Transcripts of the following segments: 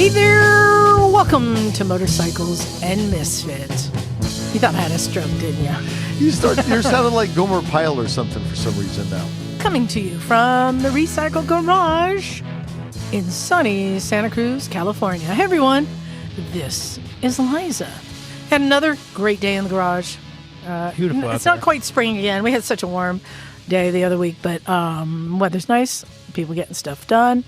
Hey there! Welcome to Motorcycles and Misfits. You thought I had a stroke, didn't you? You're sounding like Gomer Pyle or something for some reason now. Coming to you from the Recycle Garage in sunny Santa Cruz, California. Hey everyone, this is Liza. Had another great day in the garage. Beautiful. It's not quite spring again. We had such a warm day the other week, but weather's nice. People getting stuff done.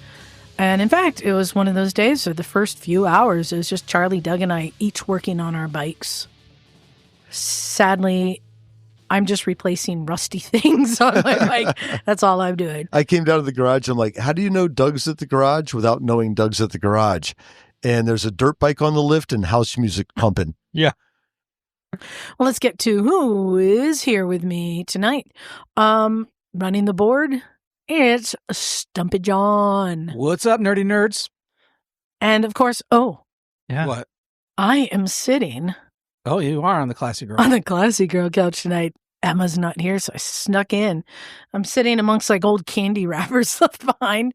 And in fact, it was one of those days where the first few hours, it was just Charlie, Doug, and I each working on our bikes. Sadly, I'm just replacing rusty things on my bike. That's all I'm doing. I came down to the garage. I'm like, how do you know Doug's at the garage without knowing Doug's at the garage? And there's a dirt bike on the lift and house music pumping. Yeah. Well, let's get to who is here with me tonight. Running the board, it's Stumpy John. What's up, nerdy nerds? And of course, Yeah. What? I am sitting Oh, you are on the Classy Girl. on the Classy Girl couch tonight. Emma's not here, so I snuck in. I'm sitting amongst like old candy wrappers left behind.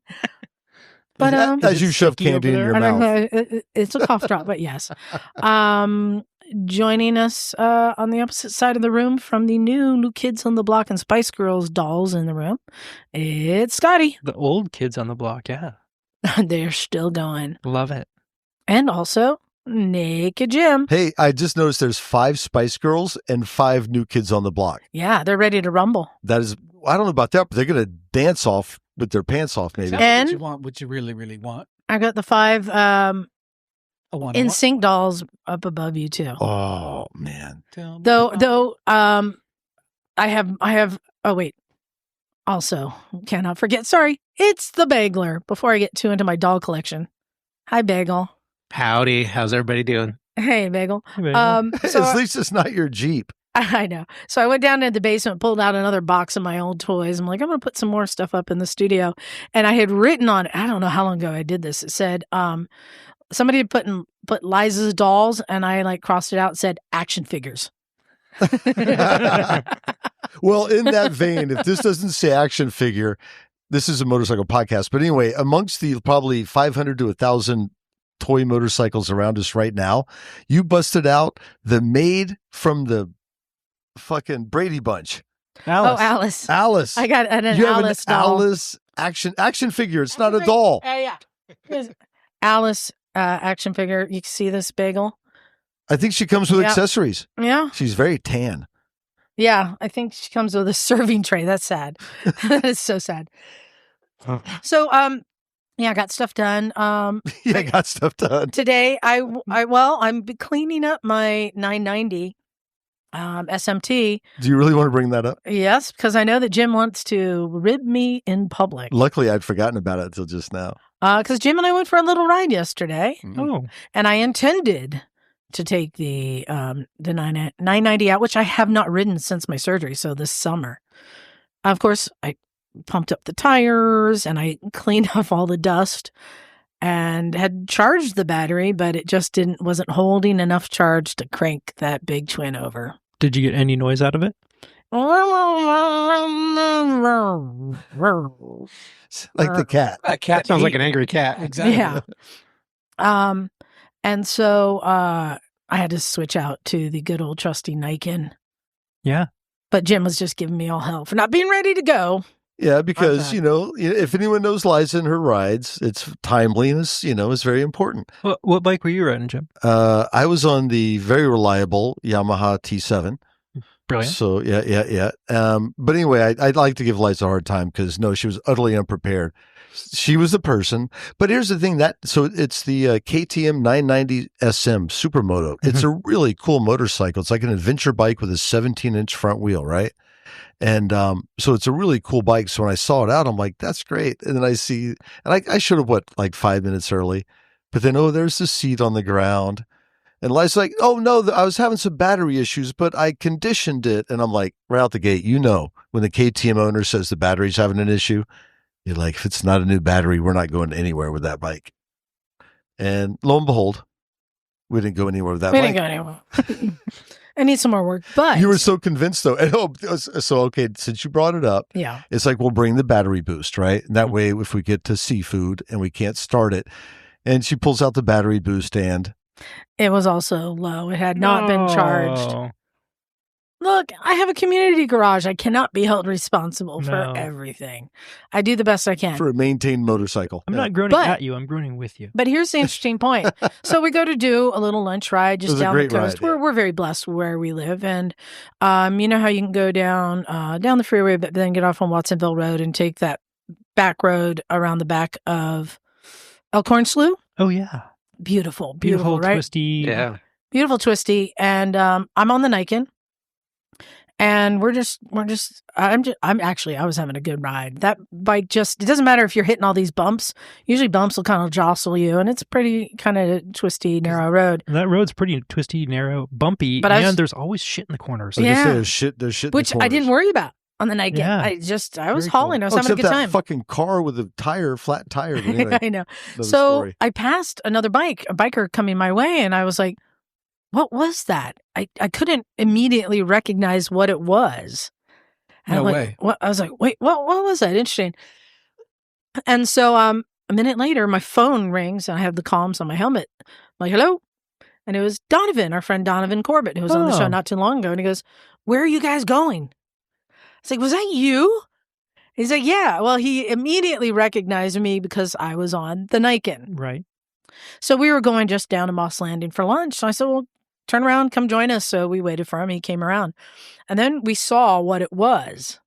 But as you shove candy in your mouth. It's a cough drop, but yes. Joining us on the opposite side of the room from the new Kids on the Block and Spice Girls dolls in the room, it's Scotty. The old Kids on the Block, yeah. They're still going. Love it. And also, Naked Jim. Hey, I just noticed there's 5 Spice Girls and 5 New Kids on the Block. Yeah, they're ready to rumble. That is, I don't know about that, but they're going to dance off with their pants off, maybe. And what you want, what you really, really want. I got the 5 In sync dolls up above you too. Oh, man. Though, I have. Oh wait. Also, cannot forget. Sorry, it's the Bagler. Before I get too into my doll collection. Hi, Bagel. Howdy. How's everybody doing? Hey, Bagel. Bagel. At least it's not your Jeep. I know. So I went down into the basement, pulled out another box of my old toys. I'm like, I'm going to put some more stuff up in the studio. And I had written on it, I don't know how long ago I did this. It said, somebody had put Liza's dolls, and I like crossed it out and said action figures. Well, in that vein, if this doesn't say action figure, this is a motorcycle podcast. But anyway, amongst the probably 500 to 1,000 toy motorcycles around us right now, you busted out the maid from the fucking Brady Bunch. Alice. Oh, Alice. Alice. I got an you Alice have an doll. Alice action figure. It's not a doll. Yeah. Alice action figure. You can see this, Bagel? I think she comes with Yeah. accessories. Yeah. She's very tan. Yeah. I think she comes with a serving tray. That's sad. That is so sad. So, yeah, I got stuff done. Yeah, got stuff done. Today, I'm cleaning up my 990 SMT. Do you really want to bring that up? Yes, because I know that Jim wants to rib me in public. Luckily, I'd forgotten about it until just now. Because Jim and I went for a little ride yesterday, Oh. and I intended to take the 990 out, which I have not ridden since my surgery, so this summer. Of course, I pumped up the tires, and I cleaned off all the dust, and had charged the battery, but it just wasn't holding enough charge to crank that big twin over. Did you get any noise out of it? Like the cat. That cat Sounds like an angry cat. Exactly. Yeah. And so I had to switch out to the good old trusty Niken. Yeah. But Jim was just giving me all hell for not being ready to go. Yeah, because, Okay. if anyone knows Liza and her rides, it's timeliness, is very important. What bike were you riding, Jim? I was on the very reliable Yamaha T7. Brilliant. So, yeah. But anyway, I'd like to give Liza a hard time because, no, she was utterly unprepared. She was the person. But here's the thing, so it's the KTM 990 SM Supermoto. It's a really cool motorcycle. It's like an adventure bike with a 17-inch front wheel, right? And so it's a really cool bike. So when I saw it out, I'm like, that's great. And then I see, and I showed up, like 5 minutes early. But then, there's the seat on the ground. And Liza's like, oh, no, I was having some battery issues, but I conditioned it. And I'm like, right out the gate, when the KTM owner says the battery's having an issue, you're like, if it's not a new battery, we're not going anywhere with that bike. And lo and behold, we didn't go anywhere with that bike. We didn't go anywhere. I need some more work, but You were so convinced, though. And, okay, since you brought it up, yeah, it's like we'll bring the battery boost, right? And that way, if we get to seafood and we can't start it, And she pulls out the battery boost stand. It was also low. It had not been charged. Look, I have a community garage. I cannot be held responsible for everything. I do the best I can. For a maintained motorcycle. I'm not groaning at you. I'm groaning with you. But here's the interesting point. So we go to do a little lunch ride just down the coast. We're very blessed where we live. And you know how you can go down the freeway, but then get off on Watsonville Road and take that back road around the back of Elkhorn Slough? Oh, yeah. Beautiful, right? Twisty. Yeah. Beautiful, twisty. And I'm on the Niken. And I was having a good ride. That bike it doesn't matter if you're hitting all these bumps. Usually bumps will kind of jostle you, and it's a pretty kind of twisty, narrow road. That road's pretty twisty, narrow, bumpy, and there's always shit in the corners. There's shit in the which corners. I didn't worry about on the Niken. Yeah. I was hauling. I was having a good that time. Fucking car with a flat tire. Anyway, I know. So story. I passed another biker coming my way, and I was like, what was that? I couldn't immediately recognize what it was. And No way. I was like, wait, what was that? Interesting. And so a minute later, my phone rings, and I have the comms on my helmet. I'm like, hello? And it was Donovan, our friend Donovan Corbett, who was on the show not too long ago. And he goes, where are you guys going? I was like, was that you? He's like, yeah. Well, he immediately recognized me because I was on the Niken. Right. So we were going just down to Moss Landing for lunch. So I said, well, turn around, come join us. So we waited for him. He came around. And then we saw what it was.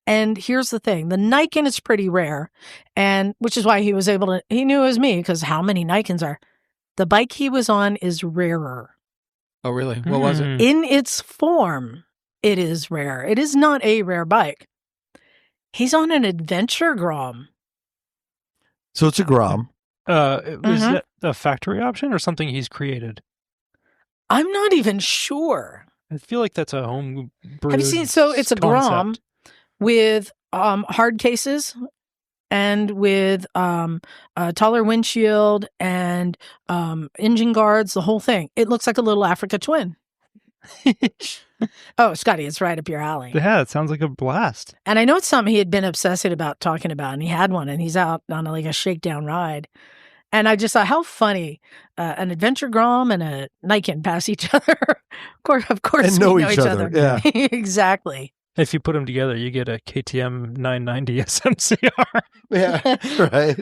And here's the thing. The Niken is pretty rare. And which is why he knew it was me, because how many Nikens are? The bike he was on is rarer. Oh, really? What was it? In its form, it is rare. It is not a rare bike. He's on an adventure Grom. So it's a Grom. Was that a factory option or something he's created? I'm not even sure. I feel like that's a home brewed. Have you seen? So it's a Grom with hard cases and with a taller windshield and engine guards, the whole thing. It looks like a little Africa Twin. Oh, Scotty, it's right up your alley. Yeah, it sounds like a blast. And I know it's something he had been obsessive about talking about, and he had one, and he's out on like a shakedown ride. And I just thought, how funny, an adventure Grom and a Niken pass each other. of course, and know each other. Yeah, exactly. If you put them together, you get a KTM 990 SMCR. Yeah, right.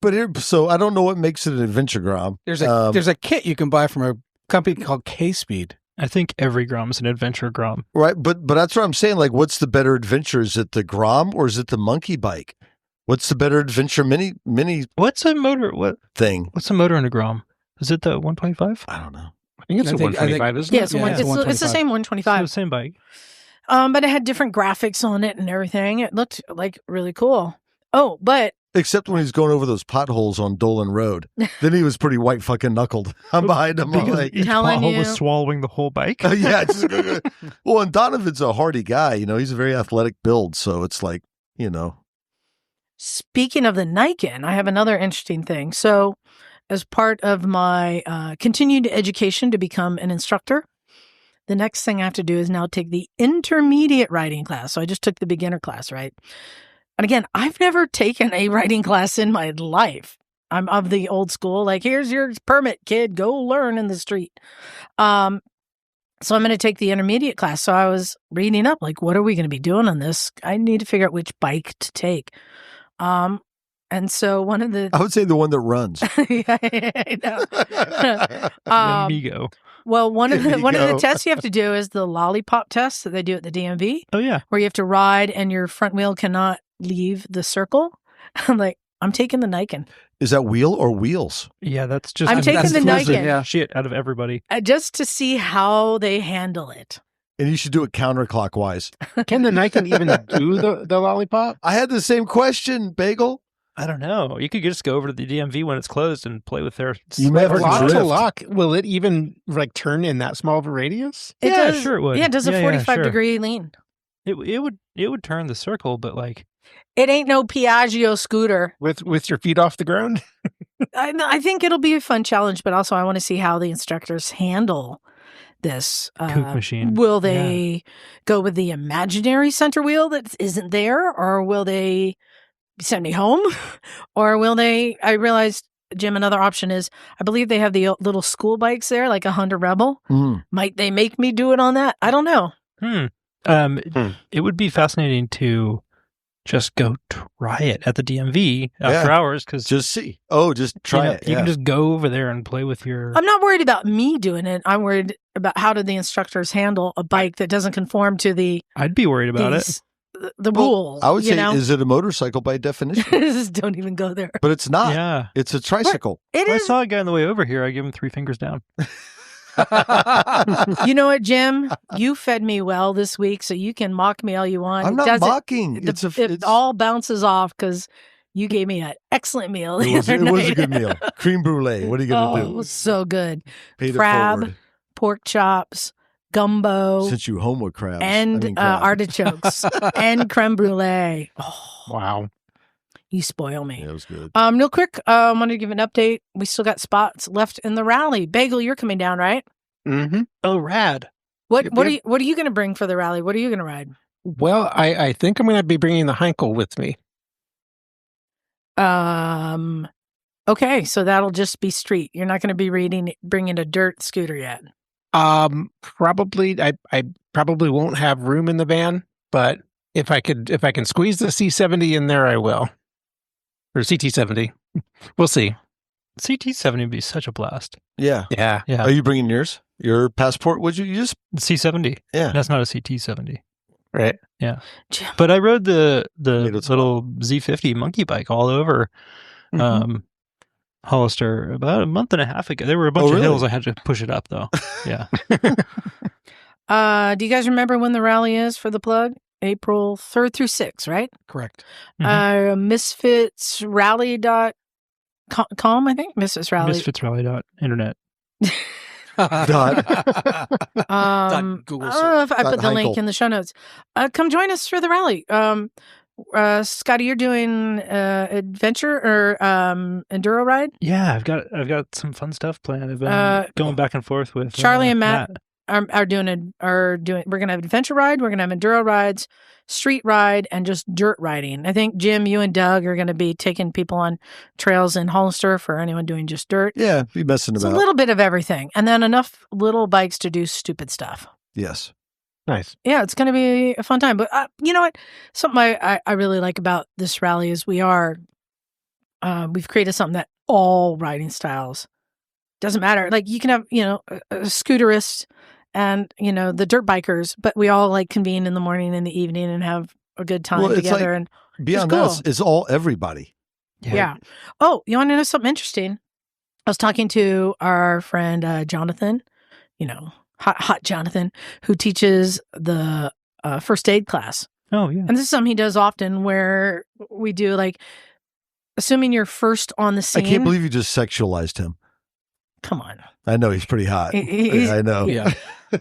But so I don't know what makes it an adventure Grom. There's a kit you can buy from a company called K-Speed. I think every Grom is an adventure Grom. Right, but that's what I'm saying. Like, what's the better adventure? Is it the Grom or is it the monkey bike? What's the better adventure mini? What's a motor? Thing? What's a motor in a Grom? Is it the 125? I don't know. I think it's a 125, isn't it? Yeah, it's the same 125. It's the same bike. But it had different graphics on it and everything. It looked like really cool. Oh, but except when he's going over those potholes on Dolan Road, then he was pretty white fucking knuckled. I'm behind him. I'm like, each pothole was swallowing the whole bike. Yeah. Well, and Donovan's a hardy guy. He's a very athletic build, so it's like, Speaking of the Niken, I have another interesting thing. So, as part of my continued education to become an instructor, the next thing I have to do is now take the intermediate riding class. So I just took the beginner class, right? And again, I've never taken a riding class in my life. I'm of the old school, like, here's your permit, kid, go learn in the street. So I'm going to take the intermediate class. So I was reading up, like, what are we going to be doing on this? I need to figure out which bike to take. And so one of the... I would say the one that runs. Yeah, I know. The Amigo. Well, one of the tests you have to do is the lollipop test that they do at the DMV. Oh, yeah. Where you have to ride and your front wheel cannot leave the circle. I'm like, I'm taking the Niken. Is that wheel or wheels? Yeah, that's just... I'm taking the Niken. Yeah. Shit out of everybody. Just to see how they handle it. And you should do it counterclockwise. Can the Niken even do the lollipop? I had the same question, Bagel. I don't know. You could just go over to the DMV when it's closed and play with their... You may have to lock. Will it even turn in that small of a radius? It does, sure it would. Yeah, it does a 45-degree lean. It would turn the circle, but it ain't no Piaggio scooter. With your feet off the ground? I think it'll be a fun challenge, but also I want to see how the instructors handle this. Kook machine. Will they go with the imaginary center wheel that isn't there, or will they send me home? Or will they... I realized Jim, another option is, I believe they have the little school bikes there, like a Honda Rebel. Might they make me do it on that? I don't know. It would be fascinating to just go try it at the DMV after hours, because just try it. You can just go over there and play with your. I'm not worried about me doing it. I'm worried about how do the instructors handle a bike that doesn't conform to the. I'd be worried about it. The rules. I would say, is it a motorcycle by definition? Just don't even go there. But it's not. Yeah, it's a tricycle. I saw a guy on the way over here. I gave him 3 fingers down. You know what, Jim? You fed me well this week, so you can mock me all you want. I'm not mocking. It all bounces off because you gave me an excellent meal. It was a good meal. Creme brulee. What are you going to do? Oh, so good. Paid Crab, pork chops, gumbo. Since you home with crabs. And artichokes and creme brulee. Oh, wow. You spoil me. Yeah, it was good. Real quick, I wanted to give an update. We still got spots left in the rally. Bagel, you're coming down, right? Mm-hmm. Oh, rad. What are you going to bring for the rally? What are you going to ride? Well, I think I'm going to be bringing the Heinkel with me. Okay, so that'll just be street. You're not going to be bringing a dirt scooter yet. Probably. I probably won't have room in the van, but if I can squeeze the C70 in there, I will. Or CT70. We'll see. CT70 would be such a blast. Yeah. Yeah. Are you bringing yours? Your passport? Would you use C70? Yeah. That's not a CT70. Right. Yeah. But I rode the little Z50 monkey bike all over Hollister about a month and a half ago. There were a bunch of hills I had to push it up, though. Yeah. Do you guys remember when the rally is for the plug? April 3rd through 6th, right? Correct. Misfitsrally.com, I think. Misfitsrally.internet. Google I don't know if I put the Heinkel. link in the show notes. Come join us for the rally. Scotty, you're doing adventure or enduro ride? Yeah, I've got some fun stuff planned. I've been going back and forth with Charlie and Matt. We're gonna have adventure ride, we're gonna have enduro rides, street ride, and just dirt riding. I think Jim, you and Doug are gonna be taking people on trails in Hollister for anyone doing just dirt. Yeah, be messing It's about. a little bit of everything, and then enough little bikes to do stupid stuff. Yes. Nice. Yeah, it's gonna be a fun time. But you know what? Something I really like about this rally is we've created something that all riding styles doesn't matter. Like you can have a scooterist and the dirt bikers, but we all like convene in the morning and the evening and have a good time together. And beyond that, it's all everybody. Yeah. Oh, you want to know something interesting? I was talking to our friend Jonathan, hot Jonathan, who teaches the first aid class. Oh yeah. And this is something he does often, where we do assuming you're first on the scene. I can't believe you just sexualized him. Come on. I know he's pretty hot. I know. Yeah.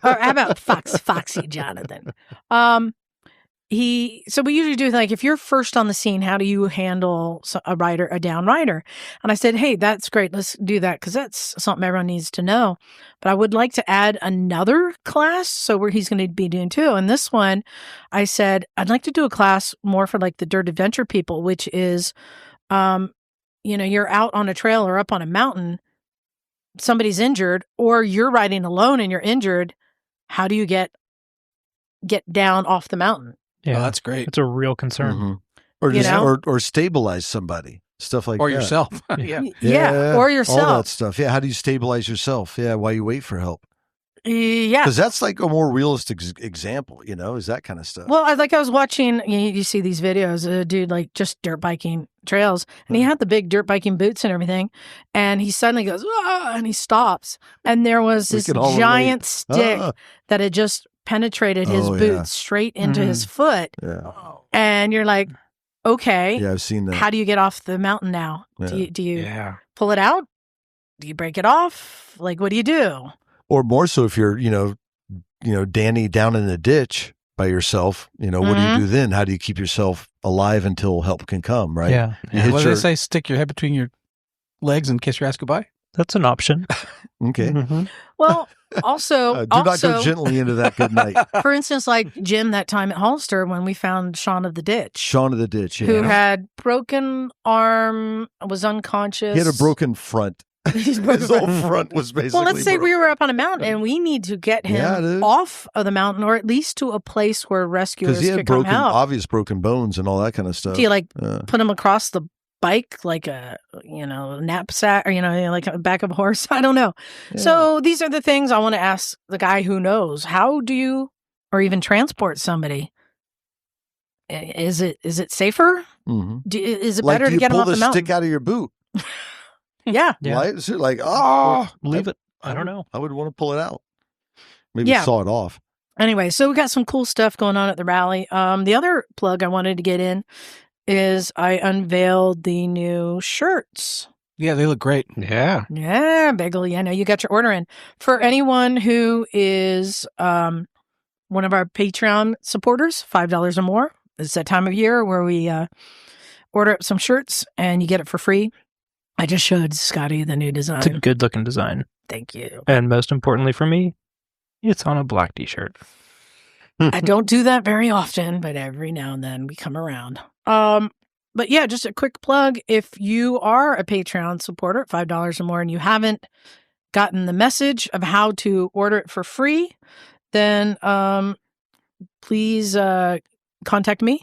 Or how about Foxy Jonathan? So we usually do if you're first on the scene, how do you handle a down rider? And I said, hey, that's great. Let's do that because that's something everyone needs to know. But I would like to add another class, where he's going to be doing too. And this one, I said, I'd like to do a class more for the dirt adventure people, which is, you're out on a trail or up on a mountain. Somebody's injured, or you're riding alone and you're injured. How do you get down off the mountain? Yeah, that's great. It's a real concern. Mm-hmm. Or just or stabilize somebody, stuff like or that. yourself. Yeah, or yourself. All that stuff. Yeah, how do you stabilize yourself? Yeah, while you wait for help. Yeah, because that's a more realistic example. Is that kind of stuff. Well, I was watching. You see these videos, a dude just dirt biking trails, and he had the big dirt biking boots and everything, and he suddenly goes, and he stops, and there was this giant stick that had just penetrated his boots straight into his foot. Yeah, and you're like, okay, yeah, I've seen that. How do you get off the mountain now? Yeah. Do you pull it out? Do you break it off? What do you do? Or more so if you're, Danny down in the ditch by yourself, what do you do then? How do you keep yourself alive until help can come, right? Yeah. What do they say? Stick your head between your legs and kiss your ass goodbye? That's an option. Okay. Well, also, Do not go gently into that good night. For instance, like Jim, that time at Hollister when we found Sean of the Ditch. Sean of the Ditch, yeah. Who had broken arm, was unconscious. He had a broken front. His whole front was basically Well, let's say broken. we were up on a mountain and we need to get him off of the mountain or at least to a place where rescuers Because he had could come help. obvious broken bones and all that kind of stuff. Do you put him across the bike like a knapsack or like a back of a horse? I don't know. Yeah. So these are the things I want to ask the guy who knows. How do you or even transport somebody? Is it safer? Mm-hmm. Is it better to get him off the mountain? Pull the stick out of your boot. Yeah. Right? Is it like, leave it. I don't know. I would want to pull it out. Maybe saw it off. Anyway, so we got some cool stuff going on at the rally. The other plug I wanted to get in is I unveiled the new shirts. Yeah, they look great. Yeah. Yeah, Bagel. Yeah, no, you got your order in. For anyone who is one of our Patreon supporters, $5 or more. It's that time of year where we order up some shirts and you get it for free. I just showed Scotty the new design. It's a good looking design. Thank you. And most importantly for me, it's on a black t-shirt. I don't do that very often, but every now and then we come around. But yeah, just a quick plug. If you are a Patreon supporter at $5 or more and you haven't gotten the message of how to order it for free, then please contact me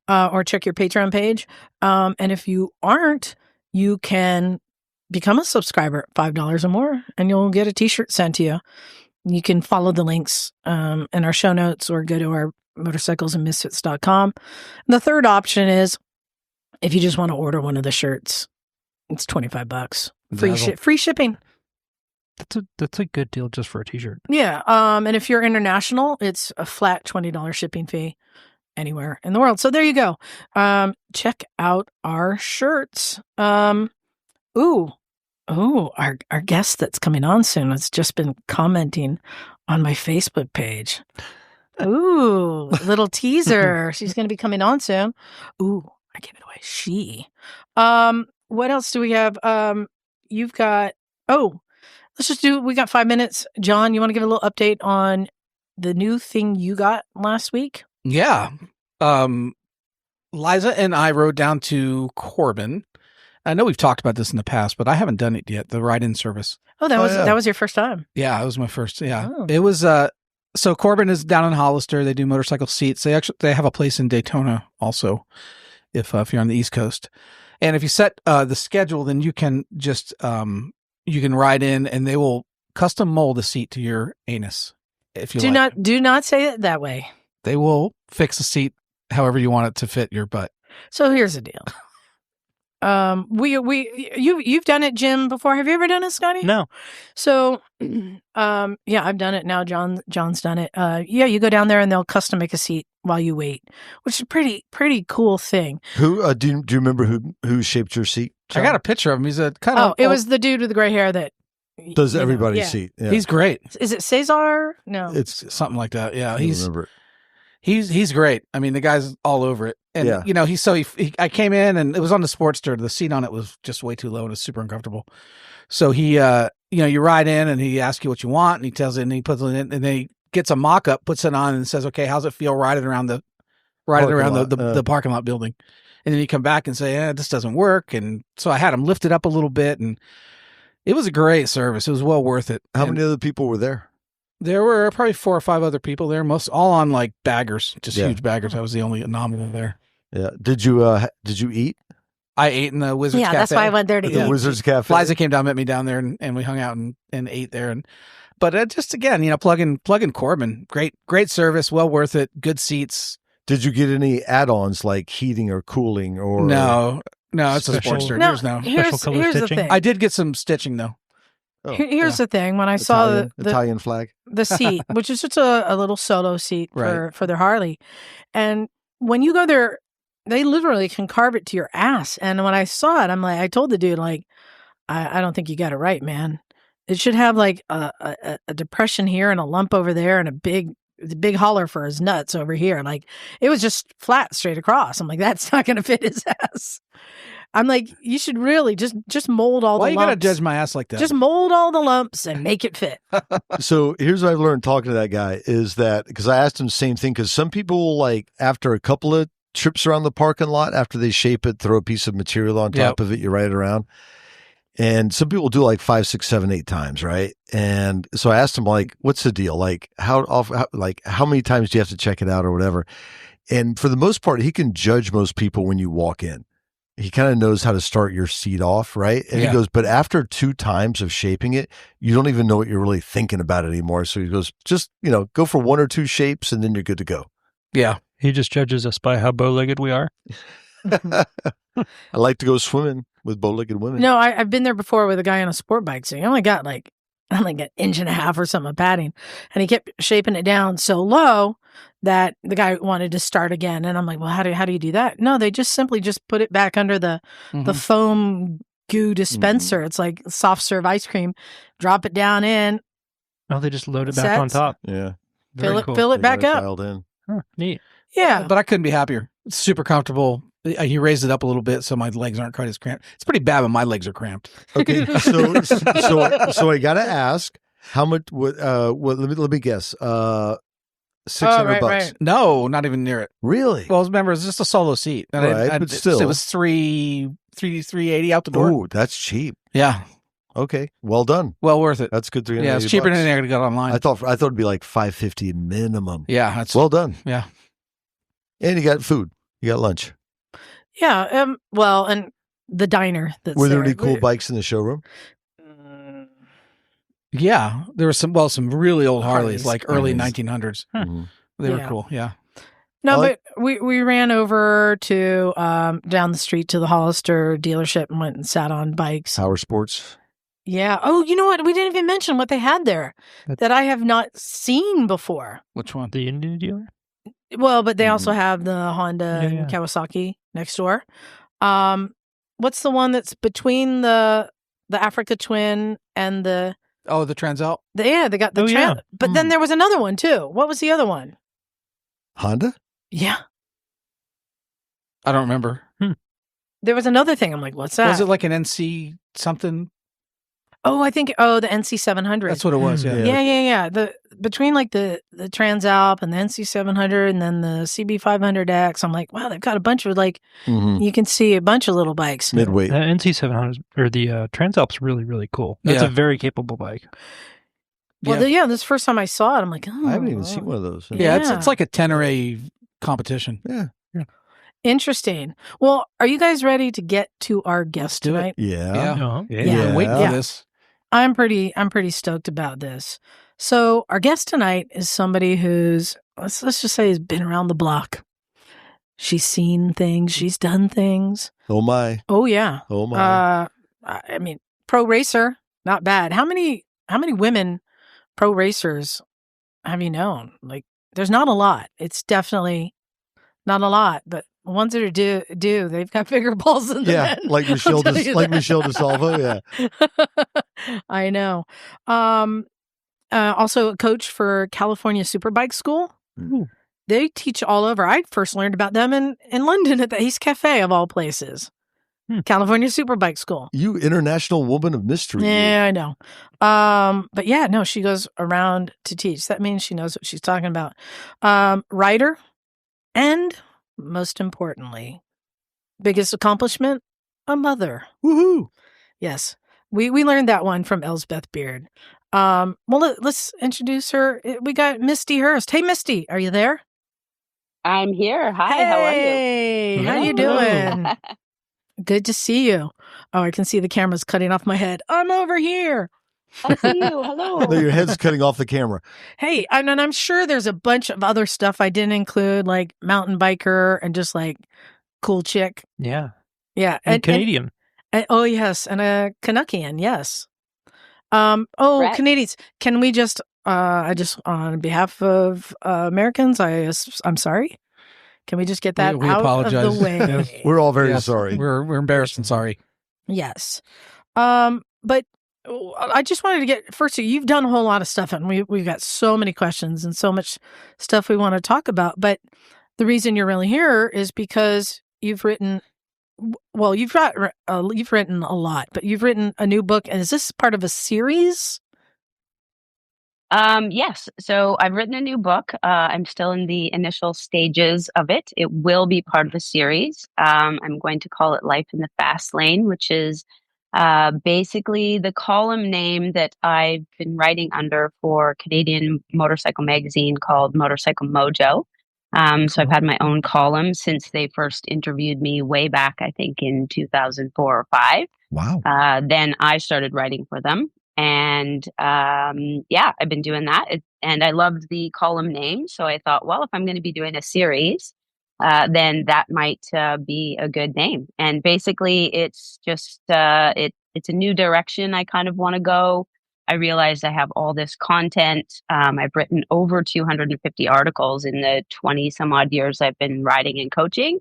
or check your Patreon page. And if you aren't, you can become a subscriber at $5 or more and you'll get a t-shirt sent to you. You can follow the links in our show notes or go to our motorcyclesandmisfits.com. The third option is if you just want to order one of the shirts, it's $25. Free shipping. That's a good deal just for a t-shirt. Yeah. And if you're international, it's a flat $20 shipping fee anywhere in the world. So there you go. Check out our shirts. Our guest that's coming on soon has just been commenting on my Facebook page. Ooh, little teaser. She's going to be coming on soon. Ooh, I gave it away. She. What else do we have? You've got, we got 5 minutes. John, you want to give a little update on the new thing you got last week? Yeah. Liza and I rode down to Corbin. I know we've talked about this in the past, but I haven't done it yet. The ride-in service. Oh, that was your first time. Yeah, it was my first. Yeah, It was. So Corbin is down in Hollister. They do motorcycle seats. They have a place in Daytona also, if you're on the East Coast. And if you set the schedule, then you can just you can ride in, and they will custom mold a seat to your anus. If you do not say it that way. They will fix a seat however you want it to fit your butt. So here's the deal. You've done it, Jim, before. Have you ever done it, Scotty? No. So, yeah, I've done it now. John's done it. You go down there and they'll custom make a seat while you wait, which is a pretty cool thing. Who do you remember who shaped your seat? John? I got a picture of him. He's a kind of. It was the dude with the gray hair that does everybody's seat. Yeah. He's great. Is it Cesar? No, it's something like that. Yeah, I remember it. He's great. I mean, the guy's all over it. And, I came in and it was on the Sportster. The seat on it was just way too low and it was super uncomfortable. So he, you ride in and he asks you what you want and he tells it and he puts it in and then he gets a mock-up, puts it on and says, okay, how's it feel riding around the parking lot building? And then you come back and say, this doesn't work. And so I had him lift it up a little bit and it was a great service. It was well worth it. How many other people were there? There were probably 4 or 5 other people there, all on like baggers, just huge baggers. I was the only anomaly there. Yeah. Did you eat? I ate in the Wizards Cafe. Yeah, that's why I went there to eat. The Wizards Cafe. Liza came down, met me down there, and we hung out and ate there. But just again, plug in Corbin. Great service, well worth it. Good seats. Did you get any add-ons like heating or cooling or? No, it's a Sportster. Here's the thing. I did get some stitching though. Here's the thing. When I saw the Italian flag, the seat, which is just a little solo seat for their Harley, and when you go there, they literally can carve it to your ass. And when I saw it, I told the dude, like, I don't think you got it right, man. It should have like a depression here and a lump over there and a big holler for his nuts over here. Like it was just flat straight across. I'm like, that's not going to fit his ass. I'm like, you should really just mold all Why the you lumps. gotta judge my ass like that? Just mold all the lumps and make it fit. So here's what I've learned talking to that guy is that, because I asked him the same thing, because some people will, like, after a couple of trips around the parking lot, after they shape it, throw a piece of material on top of it, you ride it around. And some people do like 5, 6, 7, 8 times, right? And so I asked him, like, what's the deal? Like, how many times do you have to check it out or whatever? And for the most part, he can judge most people when you walk in. He kind of knows how to start your seat off, right? And he goes, but after 2 times of shaping it, you don't even know what you're really thinking about it anymore. So he goes, just, go for 1 or 2 shapes and then you're good to go. Yeah. He just judges us by how bow-legged we are. I like to go swimming with bow-legged women. No, I've been there before with a guy on a sport bike. So he only got like an inch and a half or something of padding. And he kept shaping it down so low that the guy wanted to start again. And I'm like, well, how do you do that? No, they just simply just put it back under the foam goo dispenser. It's like soft serve ice cream. Drop it down in. Oh, they just load it back on top. Yeah. Fill it back up. Dialed in. Huh, neat. Yeah. But I couldn't be happier. It's super comfortable. He raised it up a little bit so my legs aren't quite as cramped. It's pretty bad when my legs are cramped. Okay, so I gotta ask, how much? Let me guess. $600. Right. No, not even near it. Really? Well, remember, it's just a solo seat. And Right, but still. It was $380 out the door. Oh, that's cheap. Yeah. Okay, well done. Well worth it. That's good. $380. Yeah, it's cheaper than I got online. I thought it'd be like $550 minimum. Yeah, that's Well done. Yeah. And you got food. You got lunch. Yeah. Well, and the diner. Were there any cool bikes in the showroom? Yeah, there were some really old Harleys, like early Harleys. 1900s. Mm-hmm. They were cool. Yeah. No, but we ran over to down the street to the Hollister dealership and went and sat on bikes. Power Sports. Yeah. Oh, you know what? We didn't even mention what they had there that I have not seen before. Which one? The Indian dealer? Well, but they also have the Honda and Kawasaki next door. What's the one that's between the Africa Twin and the... Oh, the Transalp? They got the But then there was another one, too. What was the other one? Honda? Yeah. I don't remember. There was another thing. I'm like, what's that? Was it like an NC something? Oh, I think, the NC 700. That's what it was, yeah. Yeah. Between like the Transalp and the NC 700 and then the CB 500X, I'm like, wow, they've got a bunch of you can see a bunch of little bikes. Midweight. The NC 700 or the Transalp's really, really cool. That's a very capable bike. Well, this is the first time I saw it. I'm like, oh. I haven't even seen one of those. Yeah, it's like a 10 competition. Yeah. Interesting. Well, are you guys ready to get to our guest tonight? Yeah. Yeah. Waiting for this. I'm pretty stoked about this. So our guest tonight is somebody who's, let's just say, has been around the block. She's seen things. She's done things. Oh my. Oh yeah. Oh my. I mean, pro racer, not bad. How many women pro racers have you known? Like, there's not a lot. It's definitely not a lot, but the ones that are do they've got bigger balls than the men. Like Michelle DeSalvo. Yeah. I know. Also a coach for California Superbike School. Ooh. They teach all over. I first learned about them in London at the Ace Cafe of all places. California Superbike School. You international woman of mystery. Yeah, I know. But yeah, no, she goes around to teach. That means she knows what she's talking about. Writer, and most importantly, biggest accomplishment, a mother. Woohoo! Yes. We learned that one from Elsbeth Beard. Well, let's introduce her. We got Misti Hurst. Hey, Misti, are you there? I'm here. Hi, how are you? Hey, how you doing? Good to see you. Oh, I can see the camera's cutting off my head. I'm over here. I see you. Hello. No, your head's cutting off the camera. Hey, and I'm sure there's a bunch of other stuff I didn't include, like mountain biker and just like cool chick. Yeah. Yeah. And Canadian. Oh, yes. And a Canuckian. Yes. Right. Canadians. Can we just, I just, on behalf of Americans, I'm sorry. Can we just get that we out apologize. of the way? Yes. We're all very sorry. We're embarrassed and sorry. Yes. But I just wanted to get, first, you've done a whole lot of stuff, and we've got so many questions and so much stuff we want to talk about. But the reason you're really here is because you've written well, you've written a lot, but you've written a new book, and is this part of a series? Yes. So I've written a new book. I'm still in the initial stages of it. It will be part of a series. I'm going to call it Life in the Fast Lane, which is basically the column name that I've been writing under for Canadian Motorcycle Magazine called Motorcycle Mojo. So I've had my own column since they first interviewed me way back, I think in 2004 or 5. Wow. Then I started writing for them. And yeah, I've been doing that. And I loved the column name. So I thought, well, if I'm going to be doing a series, then that might be a good name. And basically, it's just it's a new direction I kind of want to go. I realized I have all this content. I've written over 250 articles in the 20 some odd years I've been writing and coaching.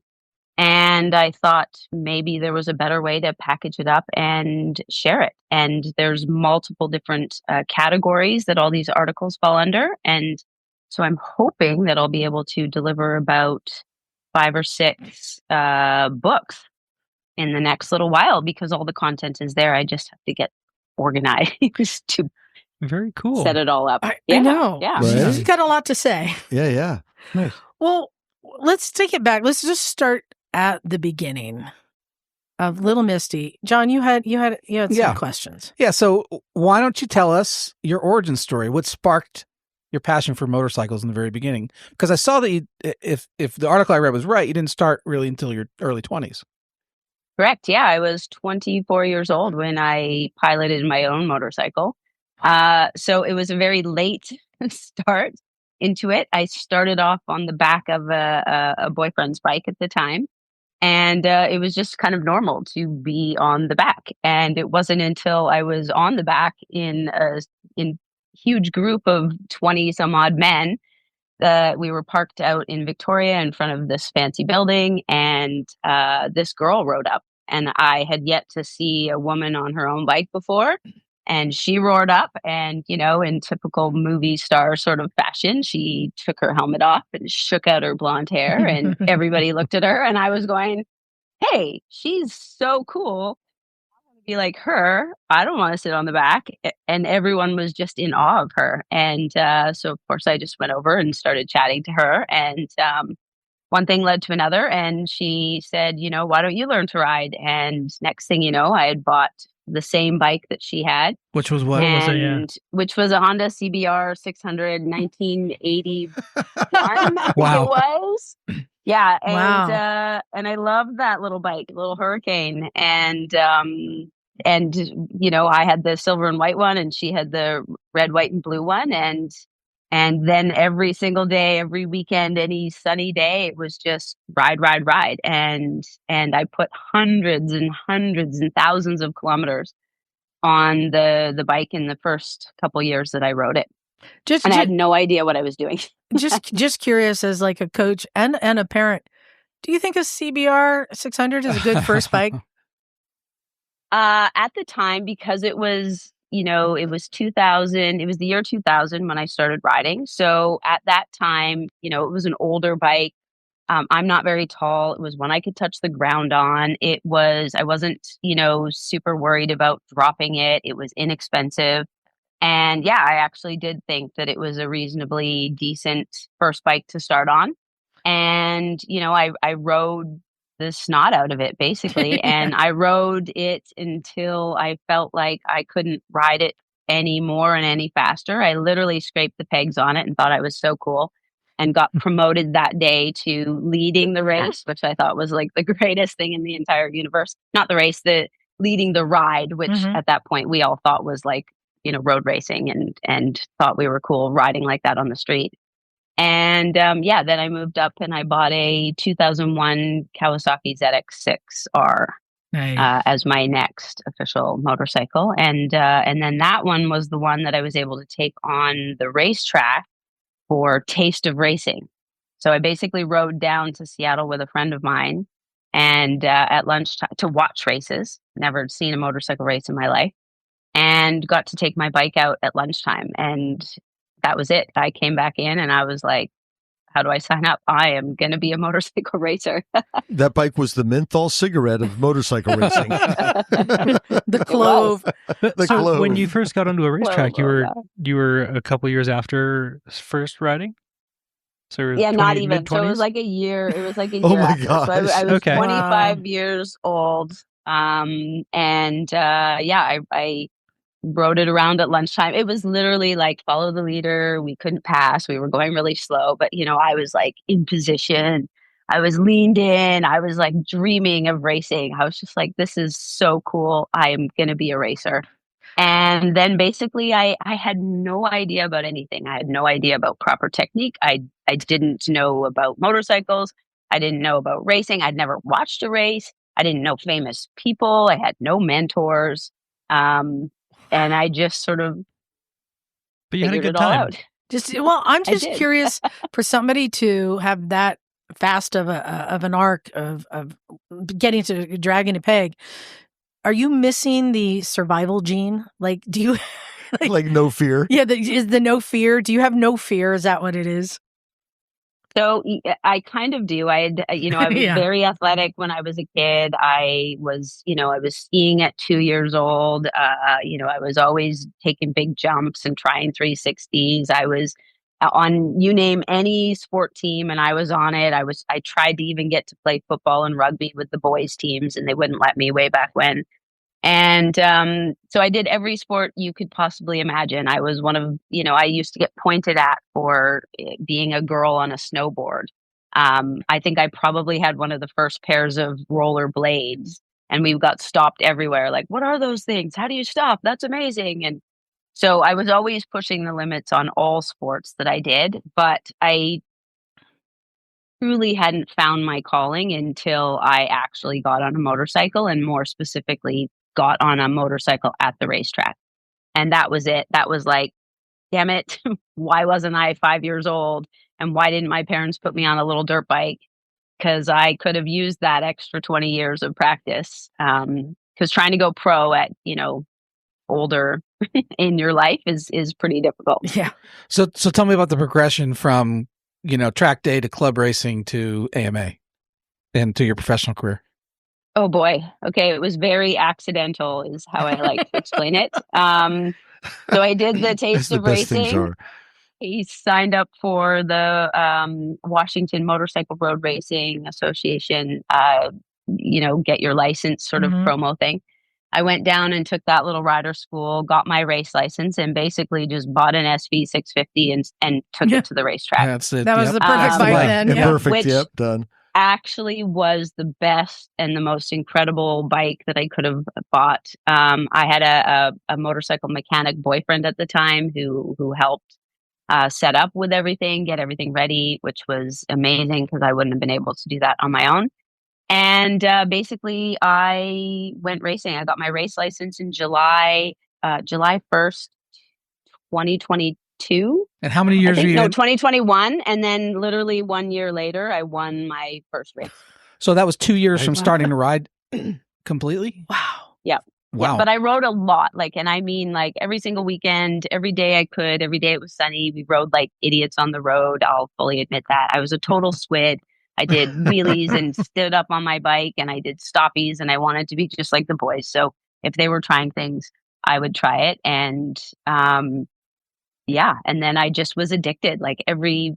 And I thought maybe there was a better way to package it up and share it. And there's multiple different categories that all these articles fall under. And so I'm hoping that I'll be able to deliver about 5 or 6 books in the next little while because all the content is there. I just have to get organized to Very cool. set it all up. I know. Yeah. Right? She's got a lot to say. Yeah. Nice. Well, let's take it back. Let's just start at the beginning of Little Misty. John, you had some questions. Yeah. So why don't you tell us your origin story? What sparked your passion for motorcycles in the very beginning? Because I saw that if the article I read was right, you didn't start really until your early 20s. Correct. Yeah, I was 24 years old when I piloted my own motorcycle. So it was a very late start into it. I started off on the back of a boyfriend's bike at the time. And it was just kind of normal to be on the back. And it wasn't until I was on the back in a huge group of 20 some odd men that we were parked out in Victoria in front of this fancy building. And this girl rode up. And I had yet to see a woman on her own bike before. And she roared up and, in typical movie star sort of fashion, she took her helmet off and shook out her blonde hair and everybody looked at her and I was going, hey, she's so cool. I want to be like her. I don't want to sit on the back. And everyone was just in awe of her. And so, of course, I just went over and started chatting to her. And one thing led to another. And she said, why don't you learn to ride? And next thing you know, I had bought the same bike that she had. Which was what? Was it? Yeah. Which was a Honda CBR 600 1981. Wow. It was. Yeah. And, Wow. And I loved that little bike, little Hurricane. And I had the silver and white one and she had the red, white and blue one. And then every single day, every weekend, any sunny day, it was just ride. And I put hundreds and hundreds and thousands of kilometers on the bike in the first couple years that I rode it. I had no idea what I was doing. just curious as like a coach and a parent, do you think a CBR 600 is a good first bike? At the time, because it was, it was 2000, it was the year 2000 when I started riding. So at that time, it was an older bike. I'm not very tall. It was one I could touch the ground on. I wasn't, super worried about dropping it. It was inexpensive. And yeah, I actually did think that it was a reasonably decent first bike to start on. And, I rode the snot out of it basically. And I rode it until I felt like I couldn't ride it anymore and any faster. I literally scraped the pegs on it and thought I was so cool and got promoted that day to leading the race, which I thought was like the greatest thing in the entire universe. Not the race, the leading the ride, which at that point we all thought was like, road racing and thought we were cool riding like that on the street. And then I moved up and I bought a 2001 Kawasaki ZX6R as my next official motorcycle. And then that one was the one that I was able to take on the racetrack for Taste of Racing. So I basically rode down to Seattle with a friend of mine and at lunchtime to watch races. Never seen a motorcycle race in my life. And got to take my bike out at lunchtime. And that was it. I came back in and I was like, how do I sign up? I am going to be a motorcycle racer. That bike was the menthol cigarette of motorcycle racing. The clove. The So clove. when you first got onto a racetrack, Clove, you were a couple years after first riding. So it was yeah, not even. mid-20s? So it was like a year. It was like a year. Oh my after. So I gosh. was Okay. 25 Wow. years old. I rode it around at lunchtime. It was literally like follow the leader. We couldn't pass. We were going really slow, but I was like in position. I was leaned in. I was like dreaming of racing. I was just like, this is so cool. I'm going to be a racer. And then basically I had no idea about anything. I had no idea about proper technique. I didn't know about motorcycles. I didn't know about racing. I'd never watched a race. I didn't know famous people. I had no mentors. And I just sort of But you had a figured good it all time. out. I'm I just did. curious for somebody to have that fast of an arc of getting to dragging a peg. Are you missing the survival gene? Like, do you like no fear. Yeah, is the no fear? Do you have no fear? Is that what it is? So I kind of do. I was Yeah. very athletic when I was a kid. I was skiing at 2 years old. I was always taking big jumps and trying 360s. I was on, you name any sport team, and I was on it. I tried to even get to play football and rugby with the boys teams, and they wouldn't let me way back when. And so I did every sport you could possibly imagine. I was one of, I used to get pointed at for being a girl on a snowboard. I think I probably had one of the first pairs of roller blades, and we got stopped everywhere. Like, what are those things? How do you stop? That's amazing. And so I was always pushing the limits on all sports that I did, but I truly hadn't found my calling until I actually got on a motorcycle, and more specifically got on a motorcycle at the racetrack. And that was it. That was like, damn it, why wasn't I 5 years old? And why didn't my parents put me on a little dirt bike? Because I could have used that extra 20 years of practice. Because trying to go pro at, older in your life is pretty difficult. Yeah. So tell me about the progression from, track day to club racing to AMA and to your professional career. Oh boy. Okay. It was very accidental is how I like to explain it. So I did the As taste the of best things racing. are. He signed up for the Washington Motorcycle Road Racing Association, get your license sort of promo thing. I went down and took that little rider school, got my race license, and basically just bought an SV 650 and took it to the racetrack. That's it. That was the perfect bike then. Yeah, Yeah. perfect. Which Yep, done. actually was the best and the most incredible bike that I could have bought. I had a motorcycle mechanic boyfriend at the time who helped set up with everything, get everything ready, which was amazing because I wouldn't have been able to do that on my own. And basically, I went racing. I got my race license in July 1st, 2022. And how many years were you No, in? 2021. And then literally 1 year later, I won my first race. So that was 2 years from Wow. starting to ride completely? Wow. Yeah. Wow. Yeah, but I rode a lot, and I mean, every single weekend, every day I could, every day it was sunny. We rode like idiots on the road. I'll fully admit that. I was a total squid. I did wheelies and stood up on my bike, and I did stoppies, and I wanted to be just like the boys. So if they were trying things, I would try it. And and then I just was addicted. Like every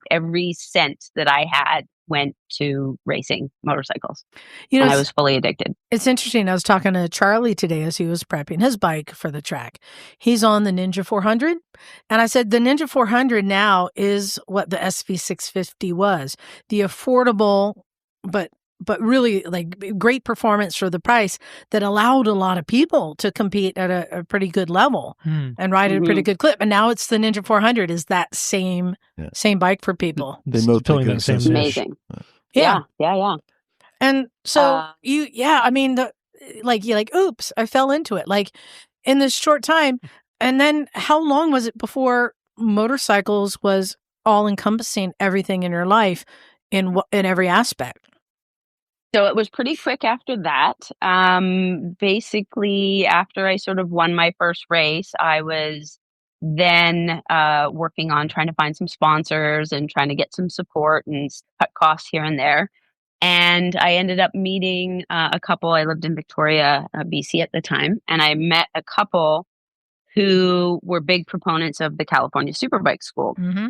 cent that I had went to racing motorcycles. And I was fully addicted. It's interesting. I was talking to Charlie today as he was prepping his bike for the track. He's on the Ninja 400. And I said, the Ninja 400 now is what the SV 650 was. The affordable, but really great performance for the price that allowed a lot of people to compete at a pretty good level and ride at a pretty good clip. And now it's the Ninja 400 is that same bike for people. They both filling make that same sense. Amazing. Yeah. Yeah. And so oops, I fell into it like in this short time. And then how long was it before motorcycles was all encompassing everything in your life in every aspect? So it was pretty quick after that. Basically, after I sort of won my first race, I was then working on trying to find some sponsors and trying to get some support and cut costs here and there. And I ended up meeting a couple. I lived in Victoria, BC at the time, and I met a couple who were big proponents of the California Superbike School. Mm-hmm.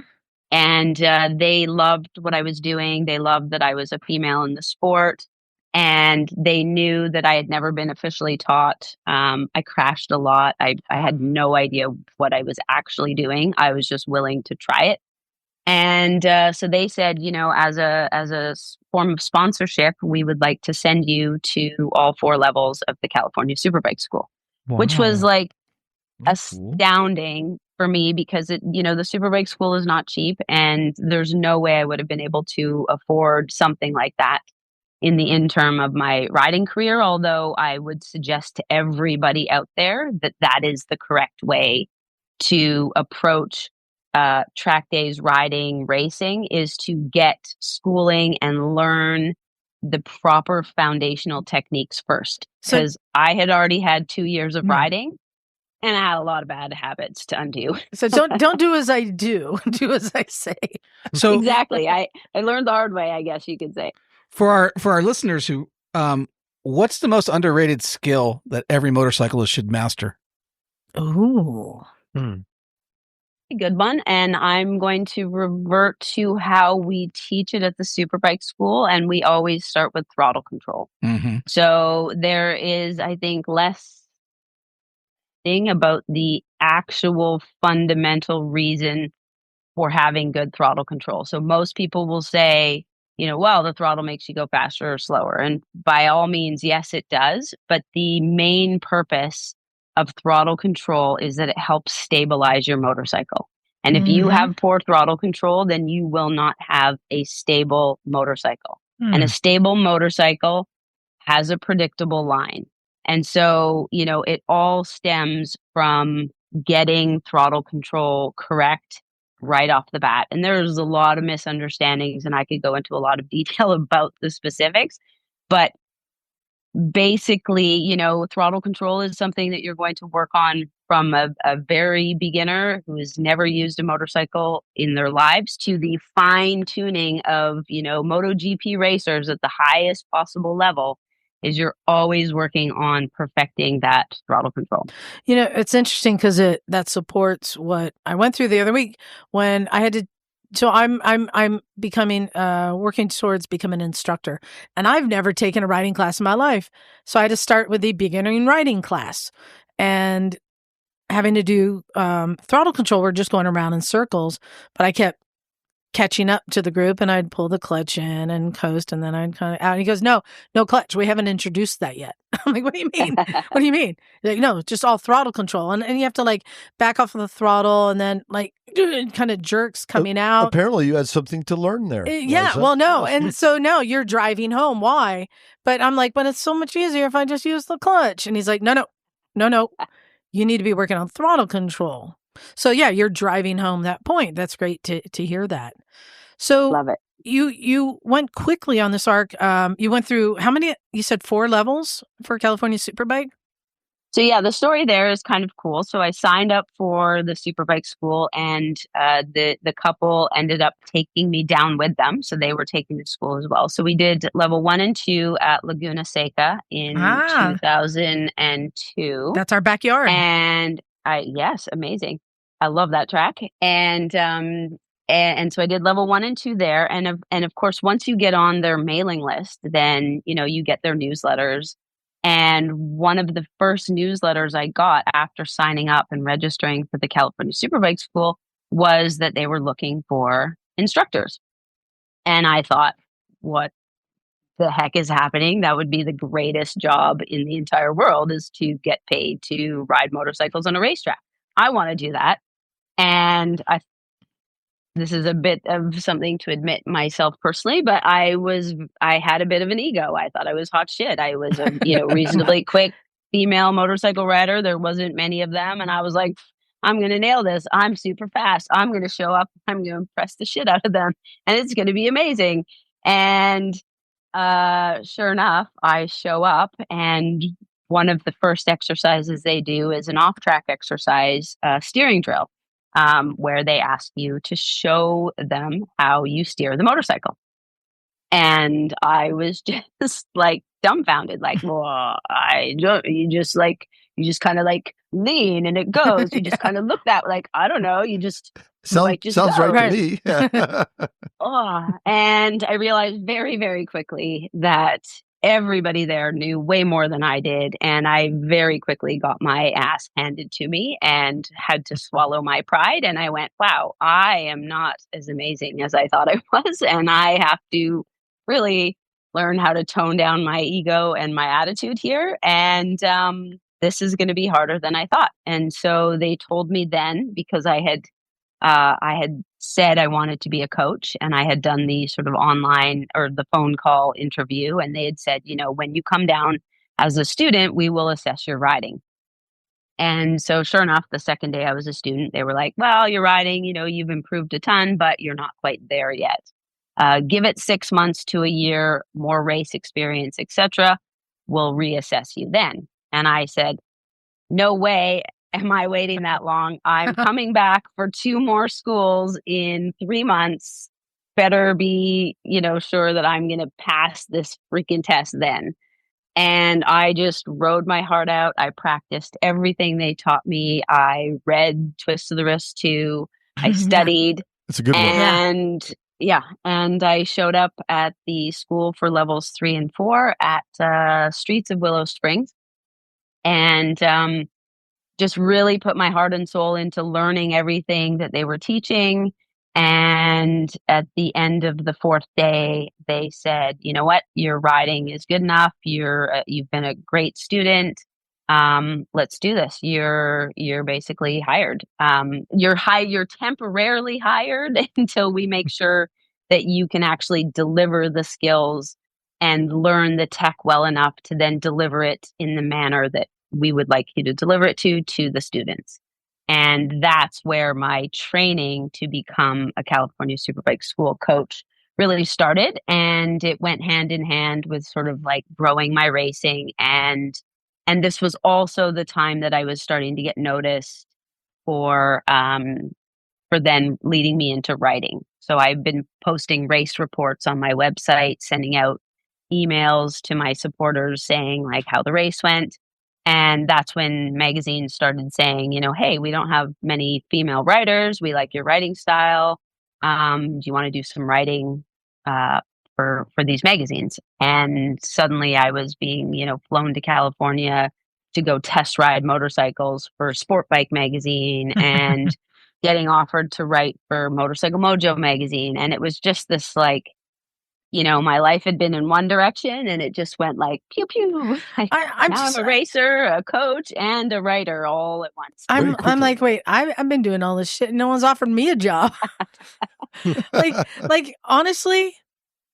And they loved what I was doing. They loved that I was a female in the sport. And they knew that I had never been officially taught. I crashed a lot. I had no idea what I was actually doing. I was just willing to try it. And so they said, as a form of sponsorship, we would like to send you to all 4 levels of the California Superbike School, which was like astounding for me because the Superbike School is not cheap, and there's no way I would have been able to afford something like that in the interim of my riding career. Although I would suggest to everybody out there that that is the correct way to approach track days, riding, racing, is to get schooling and learn the proper foundational techniques first. Because I had already had 2 years of riding, and I had a lot of bad habits to undo. So don't do as I do. Do as I say. So exactly. I learned the hard way, I guess you could say. For our listeners who, what's the most underrated skill that every motorcyclist should master? Ooh. A good one. And I'm going to revert to how we teach it at the Superbike School. And we always start with throttle control. Mm-hmm. So there is, I think, less thing about the actual fundamental reason for having good throttle control. So most people will say, well, the throttle makes you go faster or slower. And by all means, yes, it does. But the main purpose of throttle control is that it helps stabilize your motorcycle. And if you have poor throttle control, then you will not have a stable motorcycle. And a stable motorcycle has a predictable line. And so, it all stems from getting throttle control correct right off the bat. And there's a lot of misunderstandings, and I could go into a lot of detail about the specifics, but basically, throttle control is something that you're going to work on from a very beginner who has never used a motorcycle in their lives to the fine tuning of, MotoGP racers at the highest possible level. Is you're always working on perfecting that throttle control. It's interesting because that supports what I went through the other week when I had to. So I'm becoming working towards becoming an instructor, and I've never taken a riding class in my life. So I had to start with the beginner riding class, and having to do throttle control. We're just going around in circles, but I kept catching up to the group, and I'd pull the clutch in and coast, and then I'd kind of out. And he goes, no clutch. We haven't introduced that yet. I'm like, what do you mean? What do you mean? He's like, no, just all throttle control. And you have to back off of the throttle, and then kind of jerks coming out. Apparently you had something to learn there. Yeah. Liza. Well, no. And so now you're driving home. Why? But I'm like, but it's so much easier if I just use the clutch. And he's like, no. You need to be working on throttle control. So yeah, you're driving home that point. That's great to hear that. So love it. You went quickly on this arc. You went through how many? You said 4 levels for California Superbike. So yeah, the story there is kind of cool. So I signed up for the Superbike School, and the couple ended up taking me down with them. So they were taking the school as well. So we did level 1 and 2 at Laguna Seca in 2002. That's our backyard. And yes, amazing. I love that track. And so I did level 1 and 2 there. And of course, once you get on their mailing list, then, you get their newsletters. And one of the first newsletters I got after signing up and registering for the California Superbike School was that they were looking for instructors. And I thought, what the heck is happening? That would be the greatest job in the entire world, is to get paid to ride motorcycles on a racetrack. I want to do that. And this is a bit of something to admit myself personally, but I had a bit of an ego. I thought I was hot shit. I was a reasonably quick female motorcycle rider. There wasn't many of them. And I was like, I'm going to nail this. I'm super fast. I'm going to show up. I'm going to impress the shit out of them. And it's going to be amazing. And sure enough, I show up, and one of the first exercises they do is an off-track exercise, steering drill. where they ask you to show them how you steer the motorcycle. And I was just like dumbfounded, like, well, you just kind of like lean and it goes. You just kind of look that, like, I don't know, you just, Sounds right to me. And I realized very, very quickly that everybody there knew way more than I did. And I very quickly got my ass handed to me and had to swallow my pride. And I went, wow, I am not as amazing as I thought I was. And I have to really learn how to tone down my ego and my attitude here. And this is going to be harder than I thought. And so they told me then, because I had said I wanted to be a coach, and I had done the sort of online or the phone call interview, and they had said, when you come down as a student, we will assess your riding. And so sure enough, the second day I was a student, they were like, well, your riding, you've improved a ton, but you're not quite there yet. Give it 6 months to a year, more race experience, etc. We'll reassess you then. And I said, no way am I waiting that long. I'm coming back for 2 more schools in 3 months. Better be, sure that I'm going to pass this freaking test then. And I just rode my heart out. I practiced everything they taught me. I read Twist of the Wrist 2. I studied. It's a good one. And and I showed up at the school for levels 3 and 4 at Streets of Willow Springs. And just really put my heart and soul into learning everything that they were teaching. And at the end of the 4th day, they said, you know what, your riding is good enough. You've been a great student. Let's do this. You're basically hired. You're temporarily hired until we make sure that you can actually deliver the skills and learn the tech well enough to then deliver it in the manner that we would like you to deliver it to the students. And that's where my training to become a California Superbike School coach really started. And it went hand in hand with sort of like growing my racing. And this was also the time that I was starting to get noticed for then leading me into writing. So I've been posting race reports on my website, sending out emails to my supporters saying like how the race went. And that's when magazines started saying, hey, we don't have many female writers. We like your writing style. Do you want to do some writing for these magazines? And suddenly I was being, flown to California to go test ride motorcycles for Sport Bike magazine and getting offered to write for Motorcycle Mojo magazine. And it was just this like, my life had been in one direction and it just went like pew pew. I'm a racer, a coach, and a writer all at once. I'm like, wait, I've been doing all this shit and no one's offered me a job. like honestly,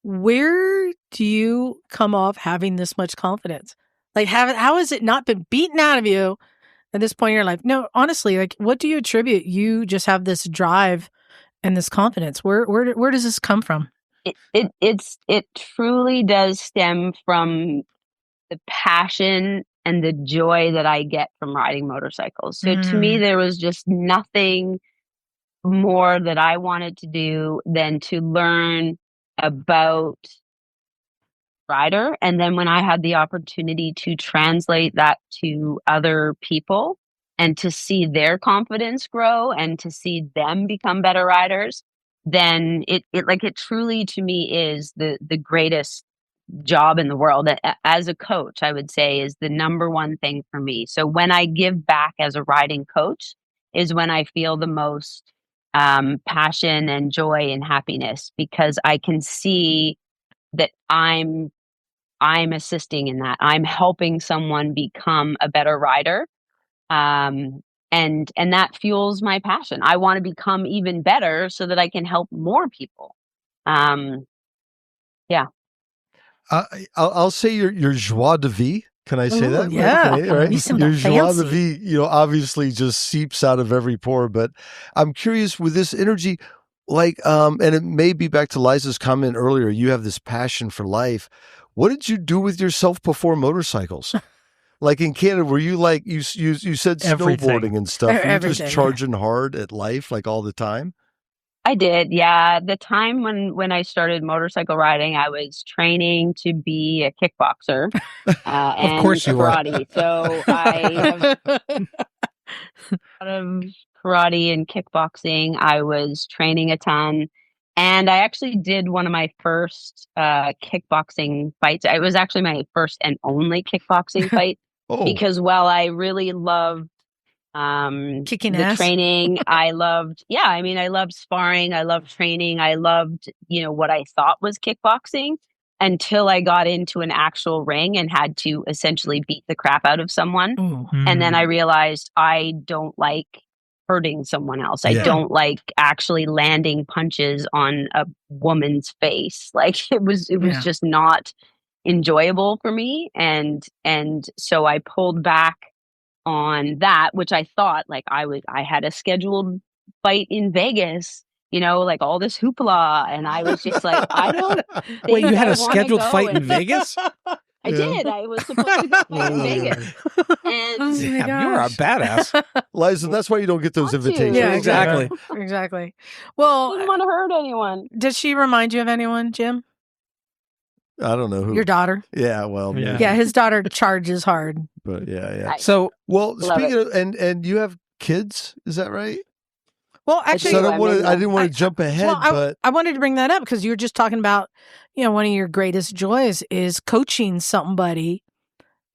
where do you come off having this much confidence? Like, how has it not been beaten out of you at this point in your life? No, honestly, like, what do you attribute? You just have this drive and this confidence. Where does this come from? It truly does stem from the passion and the joy that I get from riding motorcycles. So to me, there was just nothing more that I wanted to do than to learn about rider. And then when I had the opportunity to translate that to other people and to see their confidence grow and to see them become better riders, then it truly to me is the greatest job in the world. As a coach, I would say is the number one thing for me. So when I give back as a riding coach is when I feel the most passion and joy and happiness, because I can see that I'm assisting in that. I'm helping someone become a better rider. And that fuels my passion. I want to become even better so that I can help more people. Yeah. I'll say your joie de vivre. Can I say that? Yeah. Okay, right? Your joie de vivre, obviously just seeps out of every pore. But I'm curious with this energy, like, and it may be back to Liza's comment earlier. You have this passion for life. What did you do with yourself before motorcycles? Like in Canada, were you like you said Everything. snowboarding and stuff? Were you just Everything, charging hard at life like all the time? I did, yeah. The time when I started motorcycle riding, I was training to be a kickboxer and course you were. karate. So I have a lot of karate and kickboxing. I was training a ton. And I actually did one of my first kickboxing fights. It was actually my first and only kickboxing fight Oh, because while I really loved Kicking the ass. training, I loved I loved sparring, I loved training, I loved what I thought was kickboxing until I got into an actual ring and had to essentially beat the crap out of someone. Ooh. And then I realized I don't like hurting someone else. I Yeah. don't like actually landing punches on a woman's face. Like it was Yeah. just not enjoyable for me, and so I pulled back on that, which I thought like I had a scheduled fight in Vegas, like all this hoopla, and I was just like, I don't think Wait, you had I a wanna scheduled go fight in and- Vegas? I did. I was supposed to go in Vegas, Oh and my Damn, you're a gosh. badass. Liza, that's why you don't get those Want to. invitations. Yeah, Exactly. Exactly. I Well, didn't want to hurt anyone. did she remind you of anyone, Jim? I don't know who. Your daughter? Yeah, well, Yeah. maybe, Yeah, his daughter charges hard. but yeah. Right. So Well, Love speaking of, and you have kids, is that right? Well, I actually, So I do. don't want to. I I didn't want to jump ahead, well, but I wanted to bring that up because you were just talking about, one of your greatest joys is coaching somebody,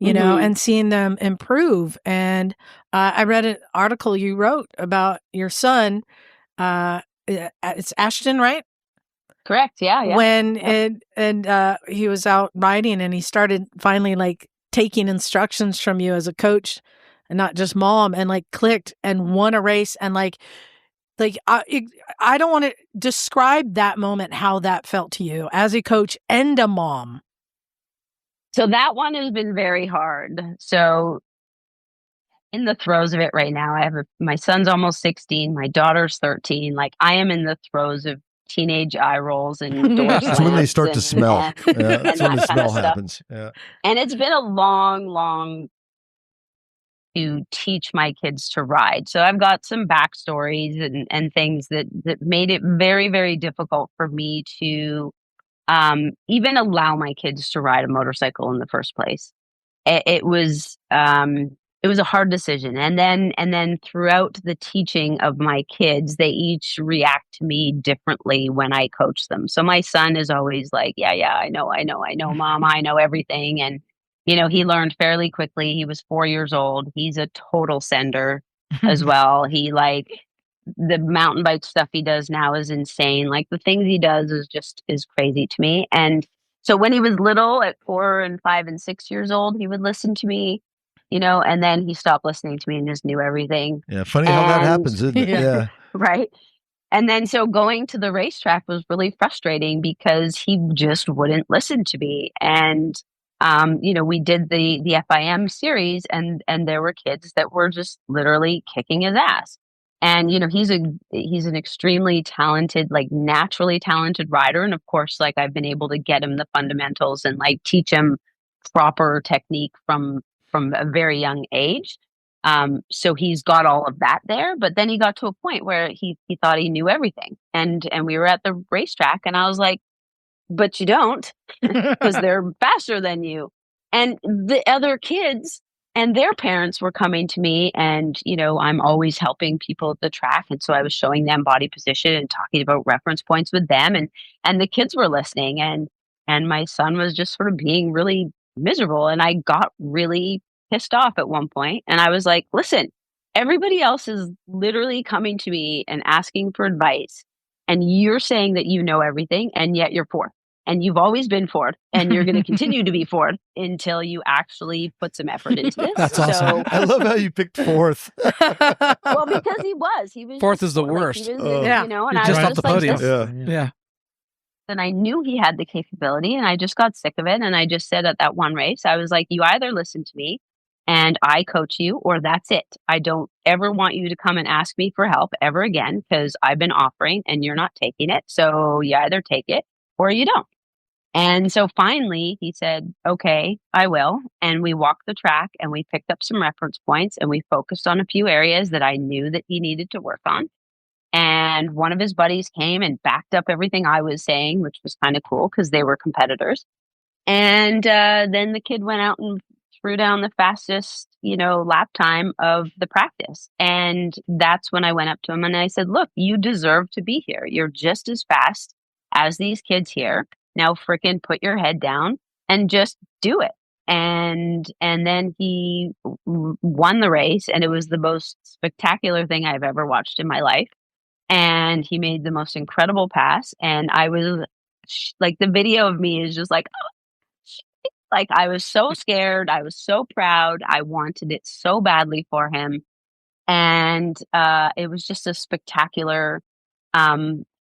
Mhm. and seeing them improve. And I read an article you wrote about your son. It's Ashton, right? Correct. Yeah. When Yep. he was out riding and he started finally like taking instructions from you as a coach and not just mom, and like clicked and won a race, and like I don't want to describe that moment, how that felt to you as a coach and a mom. So that one has been very hard. So in the throes of it right now, my son's almost 16, my daughter's 13. Like I am in the throes of teenage eye rolls and door that's when they slams start to smell. and Yeah, that's when the that kind smell of stuff. happens. Yeah. And it's been a long to teach my kids to ride. So I've got some backstories and things that made it very, very difficult for me to even allow my kids to ride a motorcycle in the first place. It was a hard decision, and then throughout the teaching of my kids, they each react to me differently when I coach them. So my son is always like, yeah, I know, mom, I know everything. And he learned fairly quickly. He was 4 years old. He's a total sender as well. He like the mountain bike stuff he does now is insane. Like the things he does is crazy to me. And so when he was little, at 4 and 5 and 6 years old, he would listen to me, and then he stopped listening to me and just knew everything. Yeah. Funny how that And- happens, isn't it? Yeah. Yeah. Right. And then so going to the racetrack was really frustrating because he just wouldn't listen to me. And we did the FIM series, and there were kids that were just literally kicking his ass. And he's an extremely talented, like naturally talented rider, and of course, like I've been able to get him the fundamentals and like teach him proper technique from a very young age. So he's got all of that there, but then he got to a point where he thought he knew everything, and we were at the racetrack, and I was like, but you don't, because they're faster than you. And the other kids and their parents were coming to me, and I'm always helping people at the track, and so I was showing them body position and talking about reference points with them, and the kids were listening, and my son was just sort of being really miserable, and I got really pissed off at one point, and I was like, listen, everybody else is literally coming to me and asking for advice, and you're saying that you know everything, and yet you're fourth. And you've always been fourth, and you're going to continue to be fourth until you actually put some effort into this. That's awesome. I love how you picked fourth. Well, because he was Fourth just is the like, worst. he was, Yeah. and You're I just was off the just like, podium. this- Yeah. Yeah. and I knew he had the capability, and I just got sick of it. And I just said at that one race, I was like, you either listen to me and I coach you, or that's it. I don't ever want you to come and ask me for help ever again, because I've been offering and you're not taking it. So you either take it or you don't. And so finally he said, okay, I will. And we walked the track and we picked up some reference points and we focused on a few areas that I knew that he needed to work on. And one of his buddies came and backed up everything I was saying, which was kind of cool because they were competitors. And then the kid went out and threw down the fastest, lap time of the practice. And that's when I went up to him and I said, look, you deserve to be here. You're just as fast as these kids here. Now frickin' put your head down and just do it. And then he won the race, and it was the most spectacular thing I've ever watched in my life. And he made the most incredible pass. And I was like, the video of me is just like, oh, like I was so scared. I was so proud. I wanted it so badly for him. And it was just a spectacular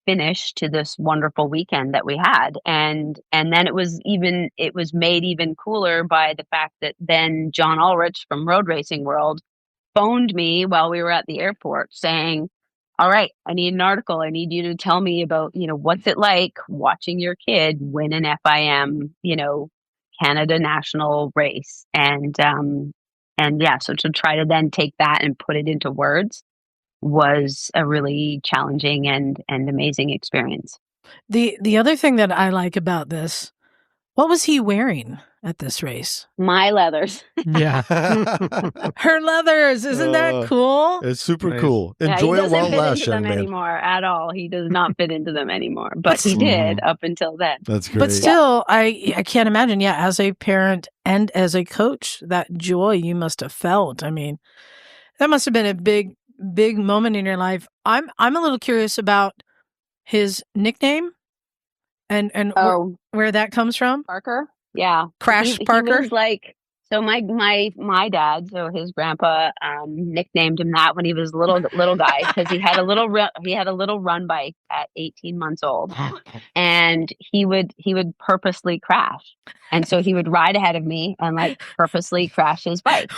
finish to this wonderful weekend that we had. And then it was made even cooler by the fact that then John Ulrich from Road Racing World phoned me while we were at the airport saying, all right, I need an article. I need you to tell me about, what's it like watching your kid win an FIM, Canada national race. And yeah, so to try to then take that and put it into words was a really challenging and amazing experience. The other thing that I like about this, what was he wearing at this race? My leathers. Yeah. Her leathers. Isn't that cool? It's super cool. Enjoy it while it lasts, young man. Anymore at all. He does not fit into them anymore, but he did up until then. That's great. But still, I can't imagine, as a parent and as a coach, that joy you must have felt. I mean, that must have been a big moment in your life. I'm a little curious about his nickname and where that comes from. Parker. Yeah. Crash Parker. He was like, so my dad, so his grandpa nicknamed him that when he was little guy, because he had a little run bike at 18 months old, and he would purposely crash, and so he would ride ahead of me and like purposely crash his bike,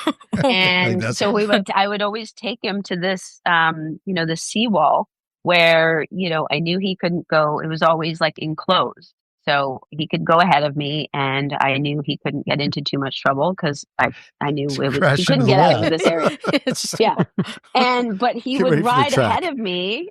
and so I would always take him to this the seawall where I knew he couldn't go. It was always like enclosed. So he could go ahead of me, and I knew he couldn't get into too much trouble because I knew he couldn't get out of this area. Yeah, but he would ride ahead of me.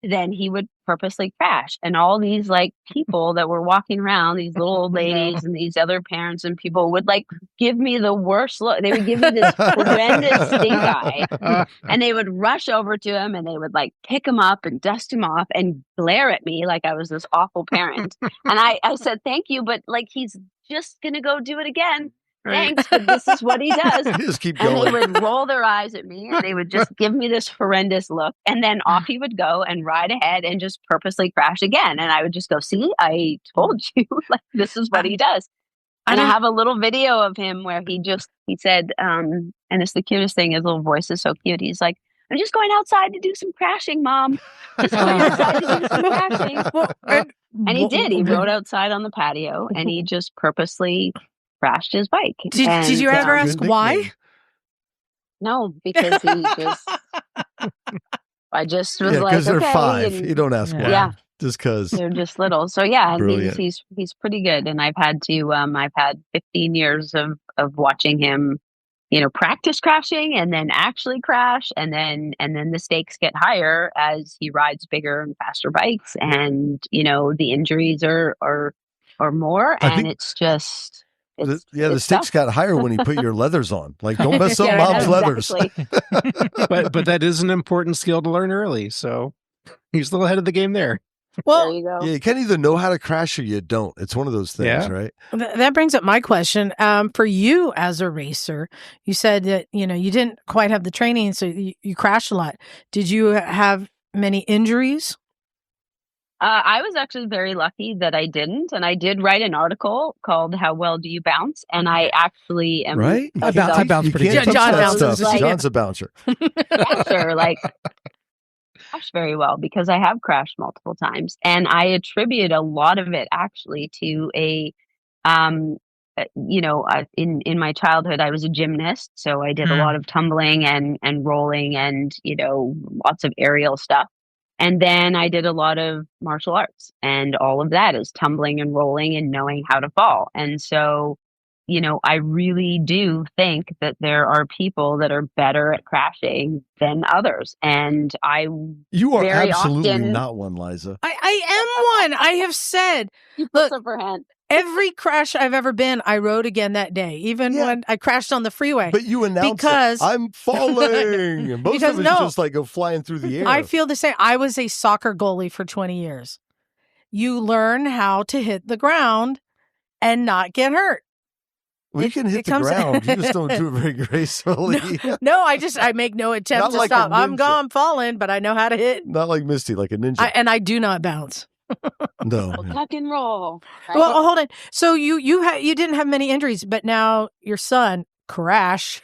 Then he would purposely crash, and all these like people that were walking around, these little old ladies and these other parents and people would like give me the worst look. They would give me this horrendous stink eye, and they would rush over to him and they would like pick him up and dust him off and glare at me like I was this awful parent. And I said, thank you, but like he's just gonna go do it again. Thanks, but this is what he does. Just keep going. And they would roll their eyes at me, and they would just give me this horrendous look. And then off he would go and ride ahead and just purposely crash again. And I would just go, see, I told you, like, this is what he does. And I have a little video of him where he said, and it's the cutest thing, his little voice is so cute. He's like, I'm just going outside to do some crashing, Mom. Just going outside to do some crashing. And he did. He rode outside on the patio, and he just purposely crashed his bike. Did you ever ask why? No, because I just was like, because they're okay, 5. You don't ask why. Yeah, just because they're just little. So yeah, brilliant. he's pretty good, and I've had 15 years of watching him, practice crashing and then actually crash, and then the stakes get higher as he rides bigger and faster bikes, and the injuries are more, and it's just. The stakes got higher when you put your leathers on. Like, don't mess up Mom's leathers. but that is an important skill to learn early. So he's a little ahead of the game there. Well, there you go. Yeah, you can't either know how to crash or you don't. It's one of those things, right? That brings up my question. For you as a racer, you said that, you didn't quite have the training, so you crashed a lot. Did you have many injuries? I was actually very lucky that I didn't, and I did write an article called "How Well Do You Bounce?" And I actually am right. I bounce pretty good. John bounces. John's a bouncer. Yeah, sure, like crash very well because I have crashed multiple times, and I attribute a lot of it actually to in my childhood I was a gymnast, so I did a lot of tumbling and rolling and lots of aerial stuff. And then I did a lot of martial arts, and all of that is tumbling and rolling and knowing how to fall. And so, I really do think that there are people that are better at crashing than others. And You are very absolutely often, not one, Liza. I am one. I have said, look, every crash I've ever been, I rode again that day, even when I crashed on the freeway. But you announced because I'm falling. And most of it's just like go flying through the air. I feel the same. I was a soccer goalie for 20 years. You learn how to hit the ground and not get hurt. We can hit the ground. You just don't do it very gracefully. No, I make no attempt to stop. I'm falling, but I know how to hit. Not like Misty, like a ninja. And I do not bounce. No. Tuck and roll. Right? Well, hold on. So you didn't have many injuries, but now your son crash.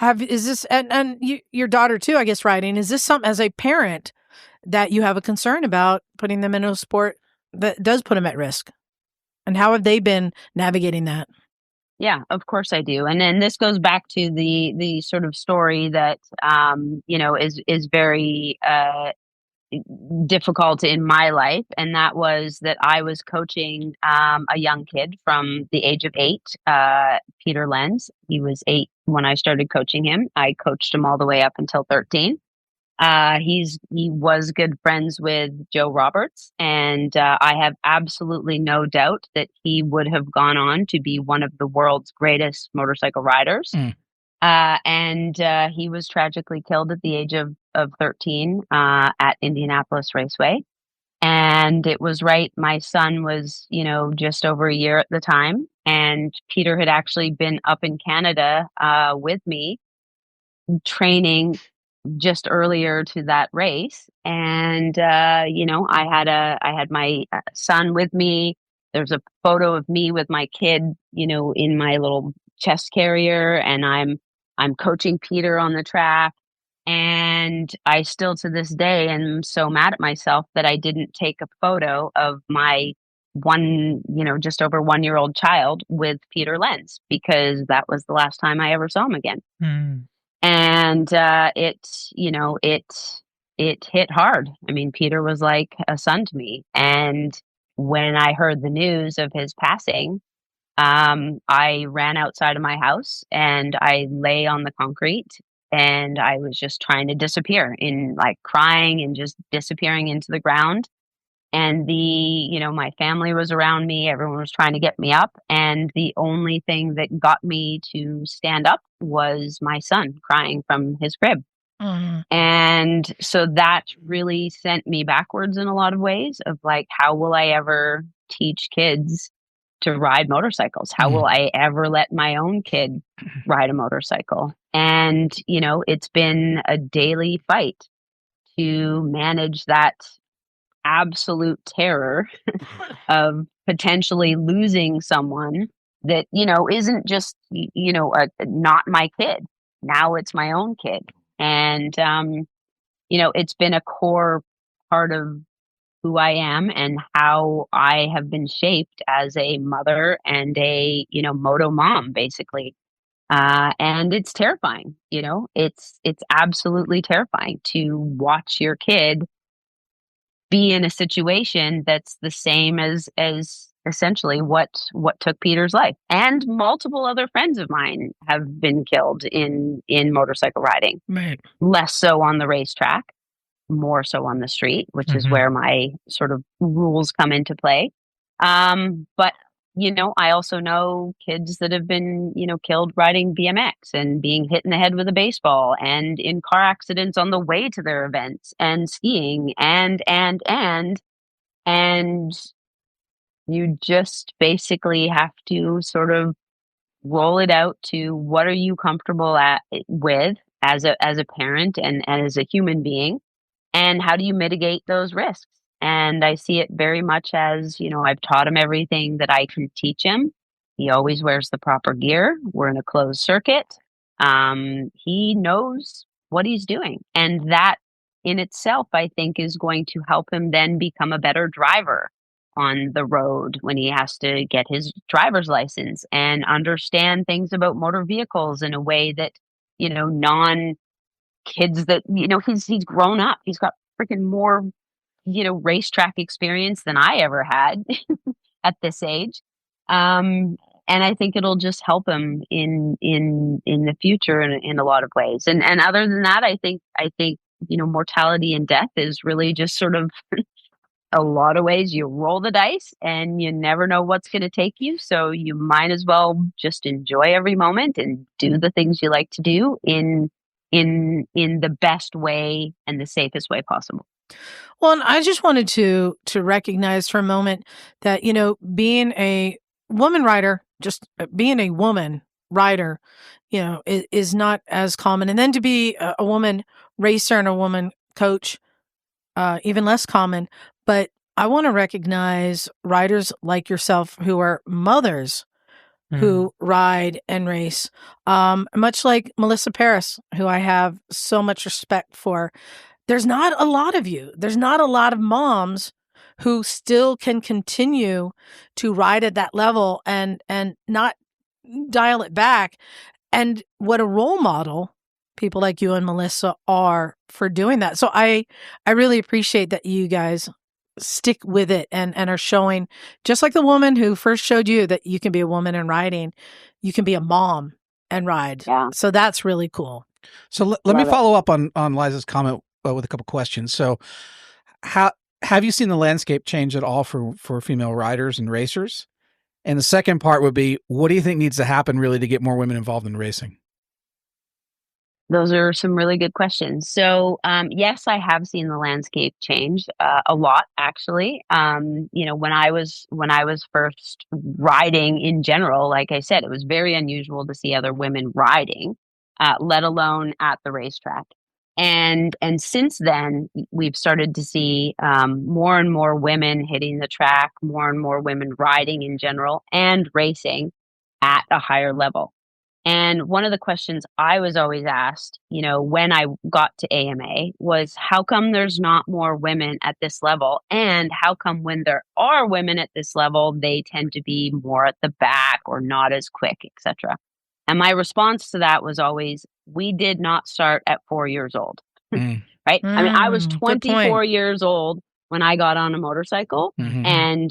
Your daughter too, I guess, riding. Is this something as a parent that you have a concern about putting them in a sport that does put them at risk? And how have they been navigating that? Yeah, of course I do. And then this goes back to the sort of story that, is very difficult in my life. And that was that I was coaching a young kid from the age of 8, Peter Lenz. He was 8 when I started coaching him. I coached him all the way up until 13. He was good friends with Joe Roberts, and I have absolutely no doubt that he would have gone on to be one of the world's greatest motorcycle riders. And he was tragically killed at the age of 13 at Indianapolis Raceway. And it was right. My son was, just over a year at the time, and Peter had actually been up in Canada with me training just earlier to that race. And, I had my son with me. There's a photo of me with my kid, in my little chest carrier, and I'm coaching Peter on the track. And I still to this day am so mad at myself that I didn't take a photo of my just over 1-year-old child with Peter Lenz, because that was the last time I ever saw him again. And it hit hard. I mean, Peter was like a son to me. And when I heard the news of his passing, I ran outside of my house and I lay on the concrete, and I was just trying to disappear, in like crying and just disappearing into the ground. And my family was around me. Everyone was trying to get me up. And the only thing that got me to stand up was my son crying from his crib. And so that really sent me backwards in a lot of ways, of like, how will I ever teach kids to ride motorcycles? How will I ever let my own kid ride a motorcycle? And, it's been a daily fight to manage that absolute terror of potentially losing someone that, isn't just, not my kid. Now it's my own kid. And, it's been a core part of who I am and how I have been shaped as a mother and a, moto mom, basically. And it's terrifying, it's absolutely terrifying to watch your kid be in a situation that's the same as essentially what took Peter's life. And multiple other friends of mine have been killed in motorcycle riding. Right. Less so on the racetrack, more so on the street, which is where my sort of rules come into play. But I also know kids that have been, killed riding BMX and being hit in the head with a baseball and in car accidents on the way to their events and skiing and you just basically have to sort of roll it out to what are you comfortable with as a parent and as a human being, and how do you mitigate those risks? And I see it very much as, I've taught him everything that I can teach him. He always wears the proper gear. We're in a closed circuit. He knows what he's doing. And that in itself, I think, is going to help him then become a better driver on the road when he has to get his driver's license and understand things about motor vehicles in a way that, non kids that, he's grown up. He's got freaking more, racetrack experience than I ever had at this age. And I think it'll just help him in the future in a lot of ways. And other than that, I think, mortality and death is really just sort of a lot of ways you roll the dice and you never know what's going to take you. So you might as well just enjoy every moment and do the things you like to do in the best way and the safest way possible. Well, and I just wanted to recognize for a moment that, being a woman rider, just being a woman rider, is not as common. And then to be a woman racer and a woman coach, even less common. But I want to recognize riders like yourself who are mothers who ride and race, much like Melissa Paris, who I have so much respect for. There's not a lot of you. There's not a lot of moms who still can continue to ride at that level and not dial it back. And what a role model people like you and Melissa are for doing that. So I really appreciate that you guys stick with it and are showing, just like the woman who first showed you that you can be a woman in riding, you can be a mom and ride. Yeah. So that's really cool. So let me follow up on Liza's comment with a couple questions. So how have you seen the landscape change at all for female riders and racers? And the second part would be, what do you think needs to happen really to get more women involved in racing? Those are some really good questions. So, yes, I have seen the landscape change a lot, actually. When I was first riding in general, like I said, it was very unusual to see other women riding, let alone at the racetrack. And since then, we've started to see more and more women hitting the track, more and more women riding in general and racing at a higher level. And one of the questions I was always asked, when I got to AMA was, how come there's not more women at this level? And how come when there are women at this level, they tend to be more at the back or not as quick, etc. And my response to that was always, we did not start at 4 years old, right? I mean, I was 24 years old when I got on a motorcycle, and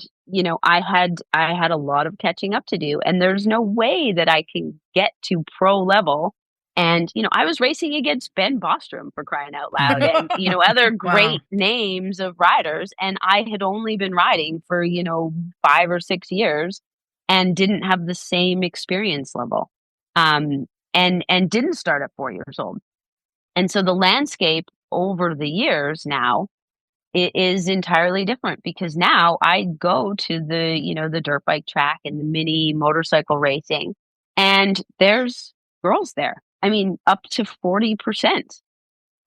I had a lot of catching up to do, and there's no way that I can get to pro level. And I was racing against Ben Bostrom, for crying out loud, and other great names of riders, and I had only been riding for 5 or 6 years and didn't have the same experience level, and didn't start at 4 years old. And so the landscape over the years now, it is entirely different, because now I go to the dirt bike track and the mini motorcycle racing, and there's girls there. I mean, up to 40%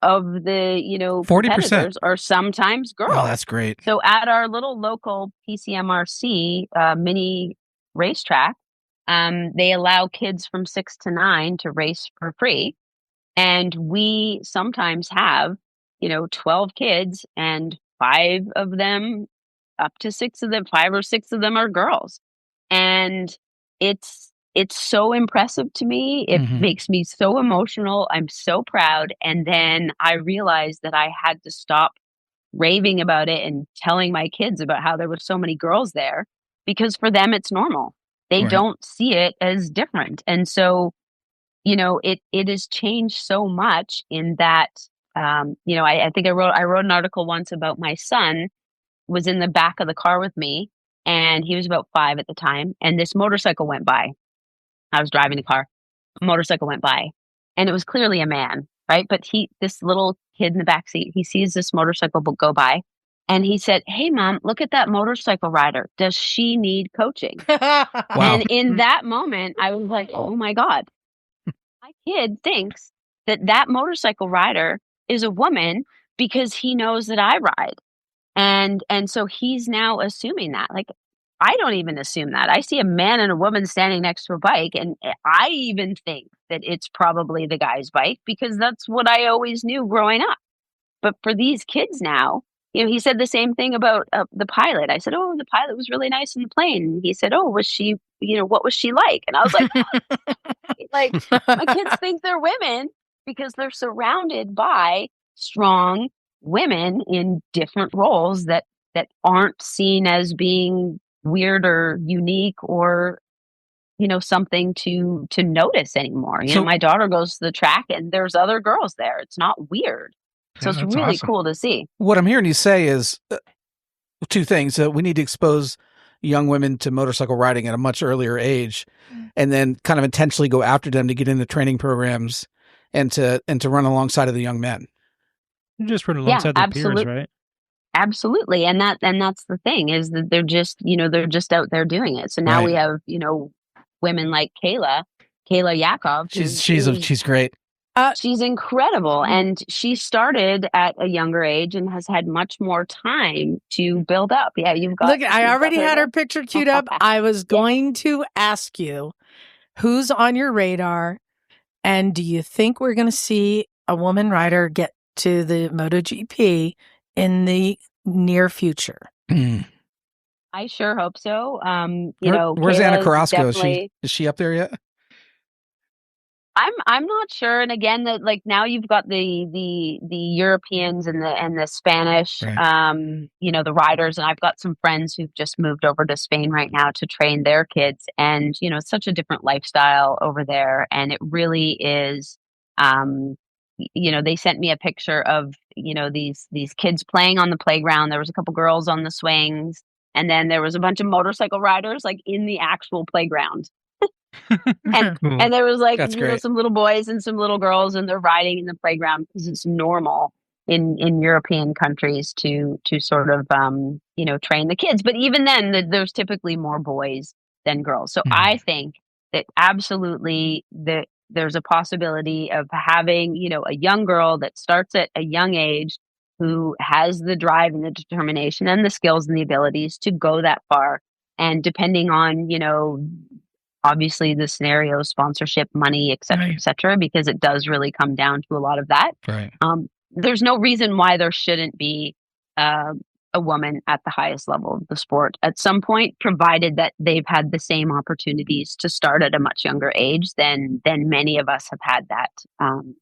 of the, 40% competitors are sometimes girls. Oh, that's great. So at our little local PCMRC mini racetrack, they allow kids from 6 to 9 to race for free. And we sometimes have 12 kids, and 5 of them, up to 6 of them, 5 or 6 of them are girls. And it's so impressive to me. It makes me so emotional. I'm so proud. And then I realized that I had to stop raving about it and telling my kids about how there were so many girls there, because for them, it's normal. They don't see it as different. And so, it has changed so much in that, I think I wrote an article once about my son was in the back of the car with me, and he was about 5 at the time. And this motorcycle went by. I was driving the car. A motorcycle went by, and it was clearly a man, right? But this little kid in the back seat, he sees this motorcycle go by, and he said, "Hey, Mom, look at that motorcycle rider. Does she need coaching?" Wow. And in that moment, I was like, "Oh my God, my kid thinks that motorcycle rider is a woman because he knows that I ride." And so he's now assuming that. Like, I don't even assume that. I see a man and a woman standing next to a bike, and I even think that it's probably the guy's bike, because that's what I always knew growing up. But for these kids now, he said the same thing about the pilot. I said, "Oh, the pilot was really nice in the plane." And he said, "Oh, was she, what was she like?" And I was like, like, my kids think they're women because they're surrounded by strong, women in different roles that aren't seen as being weird or unique or, something to notice anymore. So- My daughter goes to the track and there's other girls there. It's not weird. So Yeah, it's that's really awesome. cool to see. What I'm hearing you say is two things. We need to expose young women to motorcycle riding at a much earlier age, and then kind of intentionally go after them to get into training programs and to run alongside of the young men. You just run alongside their peers, absolutely. right? Absolutely. And that's the thing, is that they're just out there doing it. So now Right. we have, women like Kayla Yakov. She's great. She's incredible. And she started at a younger age and has had much more time to build up. Yeah, Look, I already had her picture queued up. I was going to ask you, who's on your radar, and do you think we're going to see a woman rider get to the MotoGP in the near future? I sure hope so. Where's Anna Kayla's Carrasco? definitely- Is she up there yet? I'm not sure. And again, that like now you've got the Europeans and the Spanish, Right. the riders, and I've got some friends who've just moved over to Spain right now to train their kids. And it's such a different lifestyle over there, and it really is. They sent me a picture of these kids playing on the playground. There was a couple girls on the swings, and then there was a bunch of motorcycle riders like in the actual playground. And there was like some little boys and some little girls, and they're riding in the playground because it's normal in European countries to sort of train the kids. But even then, there's typically more boys than girls. So I think that absolutely there's a possibility of having a young girl that starts at a young age who has the drive and the determination and the skills and the abilities to go that far. And depending on obviously the scenario, sponsorship, money, et cetera, because it does really come down to a lot of that. Right. There's no reason why there shouldn't be a woman at the highest level of the sport at some point, provided that they've had the same opportunities to start at a much younger age than many of us have had that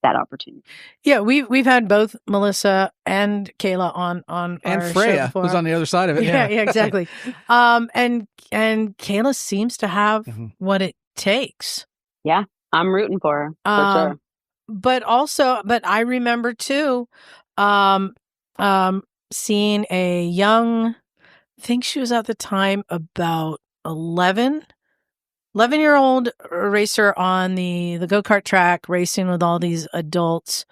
opportunity. Yeah, we've had both Melissa and Kayla on and our Freya show was on the other side of it. Yeah, exactly. And Kayla seems to have what it takes. Yeah, I'm rooting for her for sure. But I remember too, seeing a young, I think she was at the time about 11-year-old racer on the go-kart track, racing with all these adults,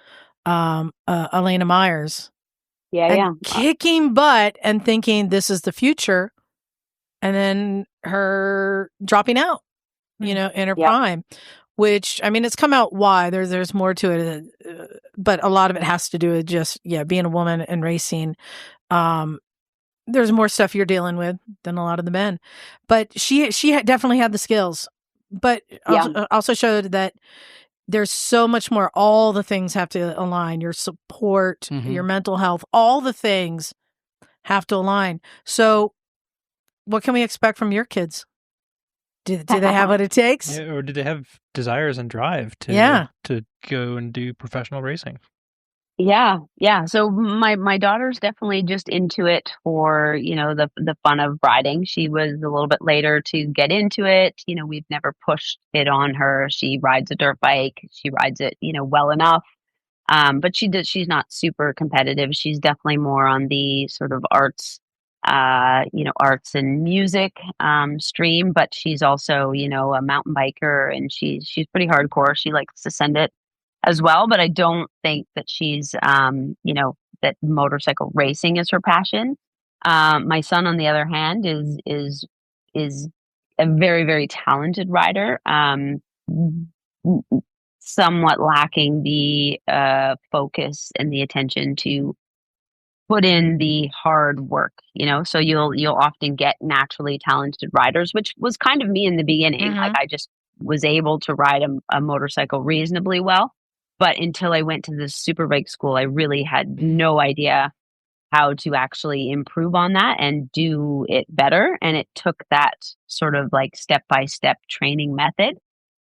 Elena Myers. Kicking butt and thinking this is the future, and then her dropping out, in her prime. Which, I mean, it's come out why. There's more to it, but a lot of it has to do with just being a woman and racing. There's more stuff you're dealing with than a lot of the men, but she definitely had the skills, but also showed that there's so much more. All the things have to align. Your support, your mental health, all the things have to align. So, what can we expect from your kids? Do they have what it takes? Yeah, or do they have desires and drive to go and do professional racing? Yeah. So my daughter's definitely just into it for, the fun of riding. She was a little bit later to get into it. We've never pushed it on her. She rides a dirt bike. She rides it, well enough. But she's not super competitive. She's definitely more on the sort of arts and music stream, but she's also, a mountain biker, and she's pretty hardcore. She likes to send it as well, but I don't think that she's, that motorcycle racing is her passion. My son, on the other hand, is a very, very talented rider. Somewhat lacking the focus and the attention to put in the hard work, so you'll often get naturally talented riders, which was kind of me in the beginning. Like I just was able to ride a motorcycle reasonably well, but until I went to the Superbike School, I really had no idea how to actually improve on that and do it better. And it took that sort of like step-by-step training method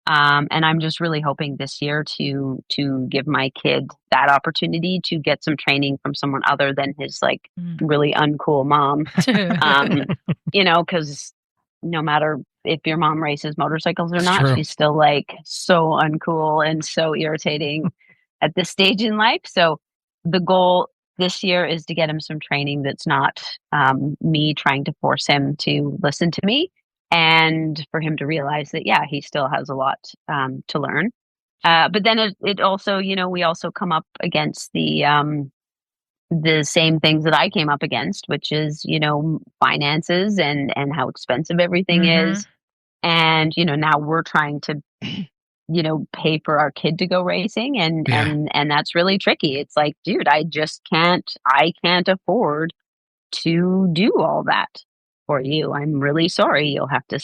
And I'm just really hoping this year to give my kid that opportunity to get some training from someone other than his like really uncool mom. Because no matter if your mom races motorcycles or not, she's still like so uncool and so irritating at this stage in life. So the goal this year is to get him some training that's not me trying to force him to listen to me, and for him to realize that, yeah, he still has a lot to learn. But then it also, we also come up against the same things that I came up against, which is, finances and how expensive everything is. And, now we're trying to, pay for our kid to go racing. And that's really tricky. It's like, dude, I can't afford to do all that for you. I'm really sorry. You'll have to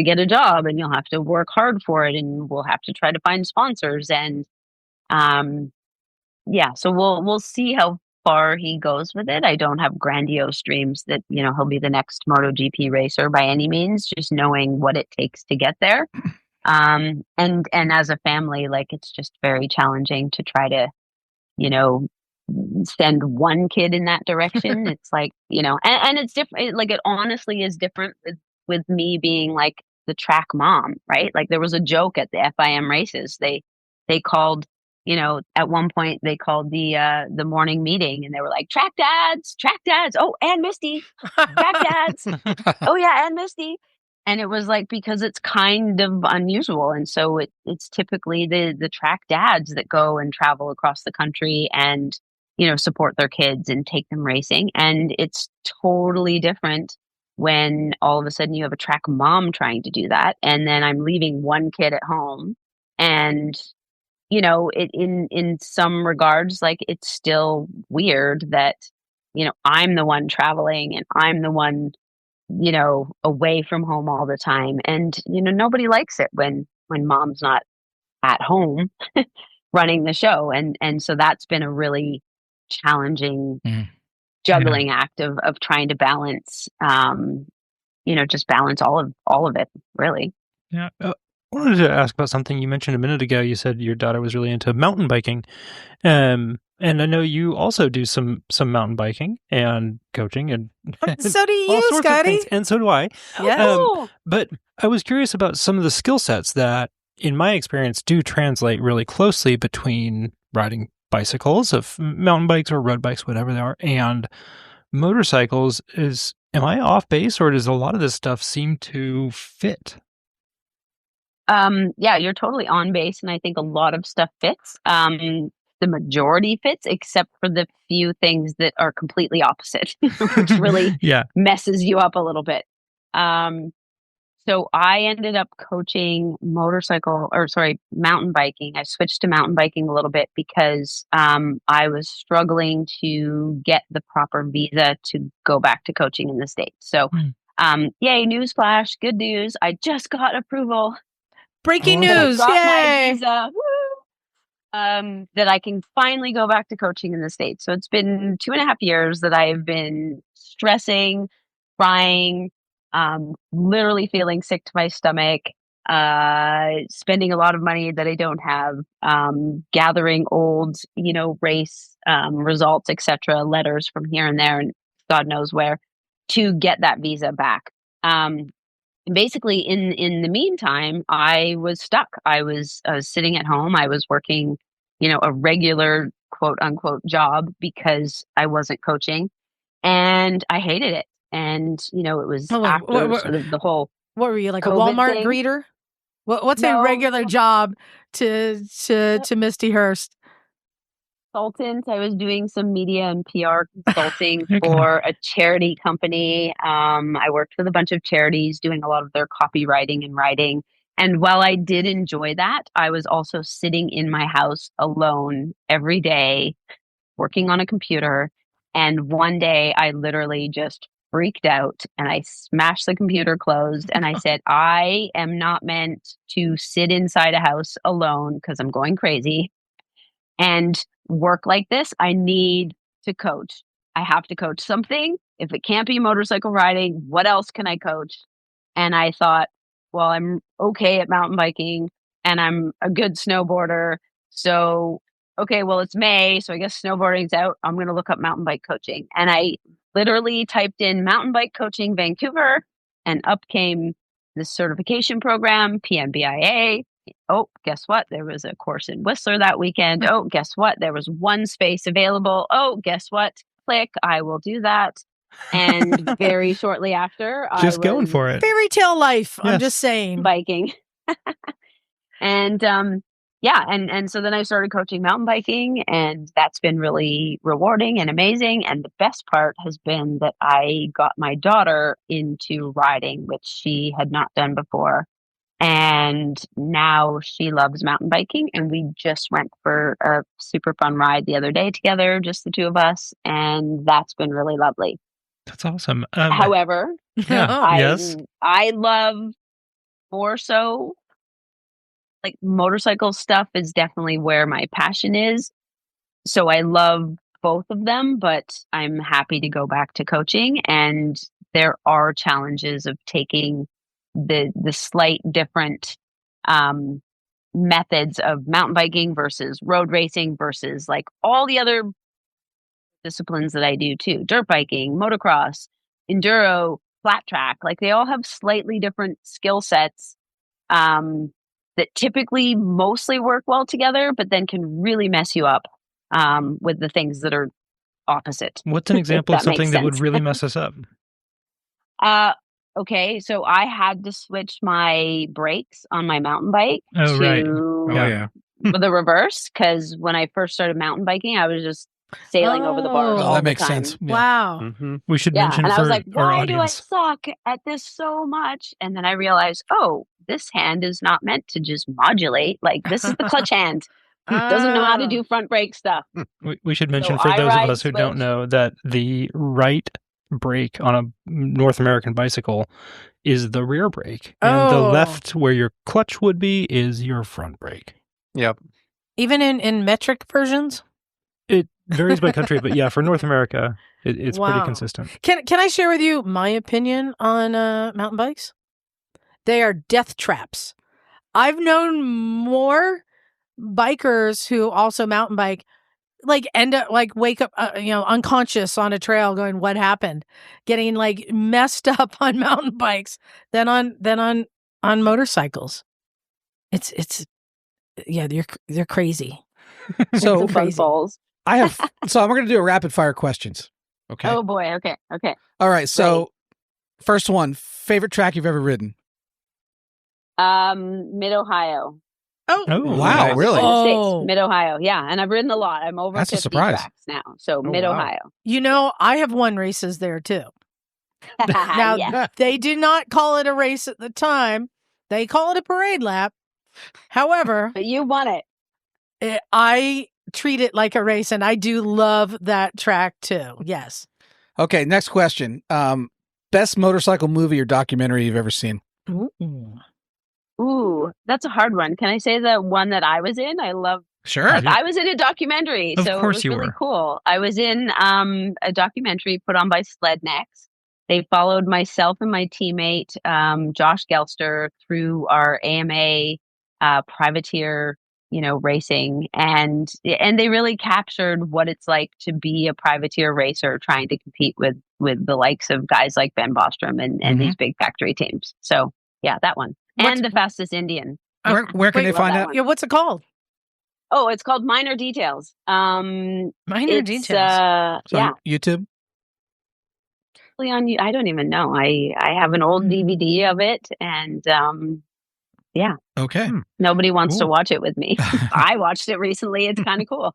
get a job and you'll have to work hard for it, and we'll have to try to find sponsors. And, so we'll see how far he goes with it. I don't have grandiose dreams that, he'll be the next MotoGP racer by any means, just knowing what it takes to get there. And as a family, like, it's just very challenging to try to, send one kid in that direction. It's like, and it's different. Like, it honestly is different with me being like the track mom, right? Like, there was a joke at the FIM races. They called, at one point they called the morning meeting, and they were like, track dads. Oh, and Misty, track dads. Oh yeah, and Misty. And it was like, because it's kind of unusual. And so it's typically the track dads that go and travel across the country and, support their kids and take them racing. And it's totally different when all of a sudden you have a track mom trying to do that. And then I'm leaving one kid at home. And, in some regards, like, it's still weird that, I'm the one traveling and I'm the one, away from home all the time. And, nobody likes it when mom's not at home running the show. And so that's been a really challenging juggling act of trying to balance, just balance all of it, really. Yeah. I wanted to ask about something you mentioned a minute ago. You said your daughter was really into mountain biking. And I know you also do some mountain biking and coaching, and so do all you, sorts of Scotty. things, and so do I. Yeah. But I was curious about some of the skill sets that, in my experience, do translate really closely between riding bicycles, of mountain bikes or road bikes, whatever they are, and motorcycles. Am I off base, or does a lot of this stuff seem to fit? Yeah, you're totally on base, and I think a lot of stuff fits. The majority fits, except for the few things that are completely opposite, which really messes you up a little bit. So I ended up coaching mountain biking. I switched to mountain biking a little bit because I was struggling to get the proper visa to go back to coaching in the States. So, yay, newsflash, good news. I just got approval. Breaking news! Got Yay! my visa. Woo! That I can finally go back to coaching in the States. So it's been 2.5 years that I've been stressing, crying, literally feeling sick to my stomach, spending a lot of money that I don't have, gathering old, race results, etc., letters from here and there, and God knows where, to get that visa back. Basically, in the meantime, I was stuck. I was sitting at home. I was working, a regular quote unquote job because I wasn't coaching, and I hated it. And it was after sort of the whole. What were you, like COVID a Walmart thing? greeter? What's a regular job to Misti Hurst? Consultant. I was doing some media and PR consulting for a charity company. I worked with a bunch of charities doing a lot of their copywriting and writing. And while I did enjoy that, I was also sitting in my house alone every day, working on a computer. And one day I literally just freaked out and I smashed the computer closed. And I said, I am not meant to sit inside a house alone because I'm going crazy and work like this. I need to coach. I have to coach something. If it can't be motorcycle riding, what else can I coach? And I thought, well, I'm okay at mountain biking and I'm a good snowboarder. So, okay, well, it's May. So I guess snowboarding's out. I'm going to look up mountain bike coaching. And I literally typed in mountain bike coaching Vancouver, and up came this certification program, PMBIA. Oh, guess what? There was a course in Whistler that weekend. Oh, guess what? There was one space available. Oh, guess what? Click, I will do that. And very shortly after, Just I going was for it. Fairy tale life. I'm Yes. just saying. biking. And yeah, and so then I started coaching mountain biking, and that's been really rewarding and amazing. And the best part has been that I got my daughter into riding, which she had not done before. And now she loves mountain biking, and we just went for a super fun ride the other day together, just the two of us, and that's been really lovely. That's awesome. However, yeah. Yes. I love more so like motorcycle stuff is definitely where my passion is. So I love both of them, but I'm happy to go back to coaching. And there are challenges of taking the slight different methods of mountain biking versus road racing versus like all the other disciplines that I do too. Dirt biking, motocross, enduro, flat track. Like they all have slightly different skill sets that typically mostly work well together, but then can really mess you up with the things that are opposite. What's an example of that makes something that would sense. really mess us up? Okay, so I had to switch my brakes on my mountain bike Oh, right. Yeah. the reverse, because when I first started mountain biking, I was just sailing over the bars Oh, all that the makes time. sense. Yeah. Wow. Mm-hmm. We should Yeah, mention and I for was like, our why do I audience. suck at this so much? And then I realized, oh, this hand is not meant to just modulate. Like this is the clutch hand. Doesn't know how to do front brake stuff. We should mention So for I those of ride us who don't switch. know that the right brake on a North American bicycle is the rear brake, and the Oh. left where your clutch would be is your front brake. Yep. Even in metric versions? It varies by country, but yeah, for North America, it's pretty Wow. consistent. Can I share with you my opinion on mountain bikes? They are death traps. I've known more bikers who also mountain bike like end up like wake up unconscious on a trail going, what happened, getting like messed up on mountain bikes than on motorcycles. It's yeah, they're crazy. So Front crazy. balls. I'm going to do a rapid fire questions. Okay. Oh boy. Okay. All right. So first one, favorite track you've ever ridden? Mid Ohio. Oh, Wow, Nice. really? Oh. Mid Ohio. Yeah, and I've ridden a lot. I'm over That's a 50 surprise. tracks now. So wow. Mid Ohio. You know, I have won races there too. Now, Yeah. they did not call it a race at the time. They call it a parade lap. However, But you won it. I treat it like a race, and I do love that track too. Yes. Okay. Next question. Best motorcycle movie or documentary you've ever seen? Ooh, that's a hard one. Can I say the one that I was in? I love. Sure. I was in a documentary, Of so it course was you really were. cool. I was in a documentary put on by Slednex. They followed myself and my teammate Josh Gelster through our AMA privateer, racing, and they really captured what it's like to be a privateer racer trying to compete with the likes of guys like Ben Bostrom and these big factory teams. So yeah, that one. And the fastest Indian. Where can Wait, they find that that? one. Yeah, what's it called? Oh, it's called Minor Details. Minor It's, Details. So yeah, YouTube? on you. I don't even know. I have an old DVD of it, and yeah, Okay. nobody wants to Cool. watch it with me. I watched it recently. It's kind of cool.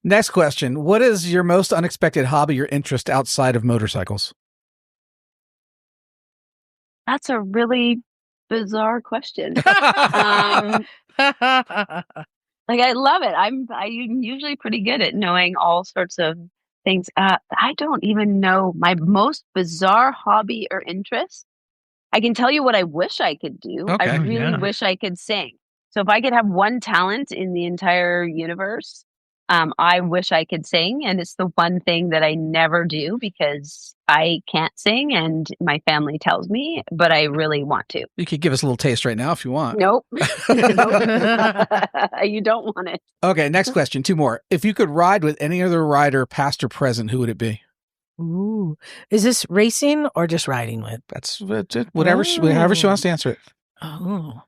Next question. What is your most unexpected hobby or interest outside of motorcycles? That's a really bizarre question. Like I love it. I'm usually pretty good at knowing all sorts of things. I don't even know my most bizarre hobby or interest. I can tell you what I wish I could do. Okay. I really Yeah. wish I could sing. So if I could have one talent in the entire universe, I wish I could sing, and it's the one thing that I never do because I can't sing and my family tells me, but I really want to. You could give us a little taste right now if you want. Nope. Nope. You don't want it. Okay, next question. 2 more. If you could ride with any other rider, past or present, who would it be? Ooh. Is this racing or just riding with? That's it. Whatever, however she wants to answer it. Oh.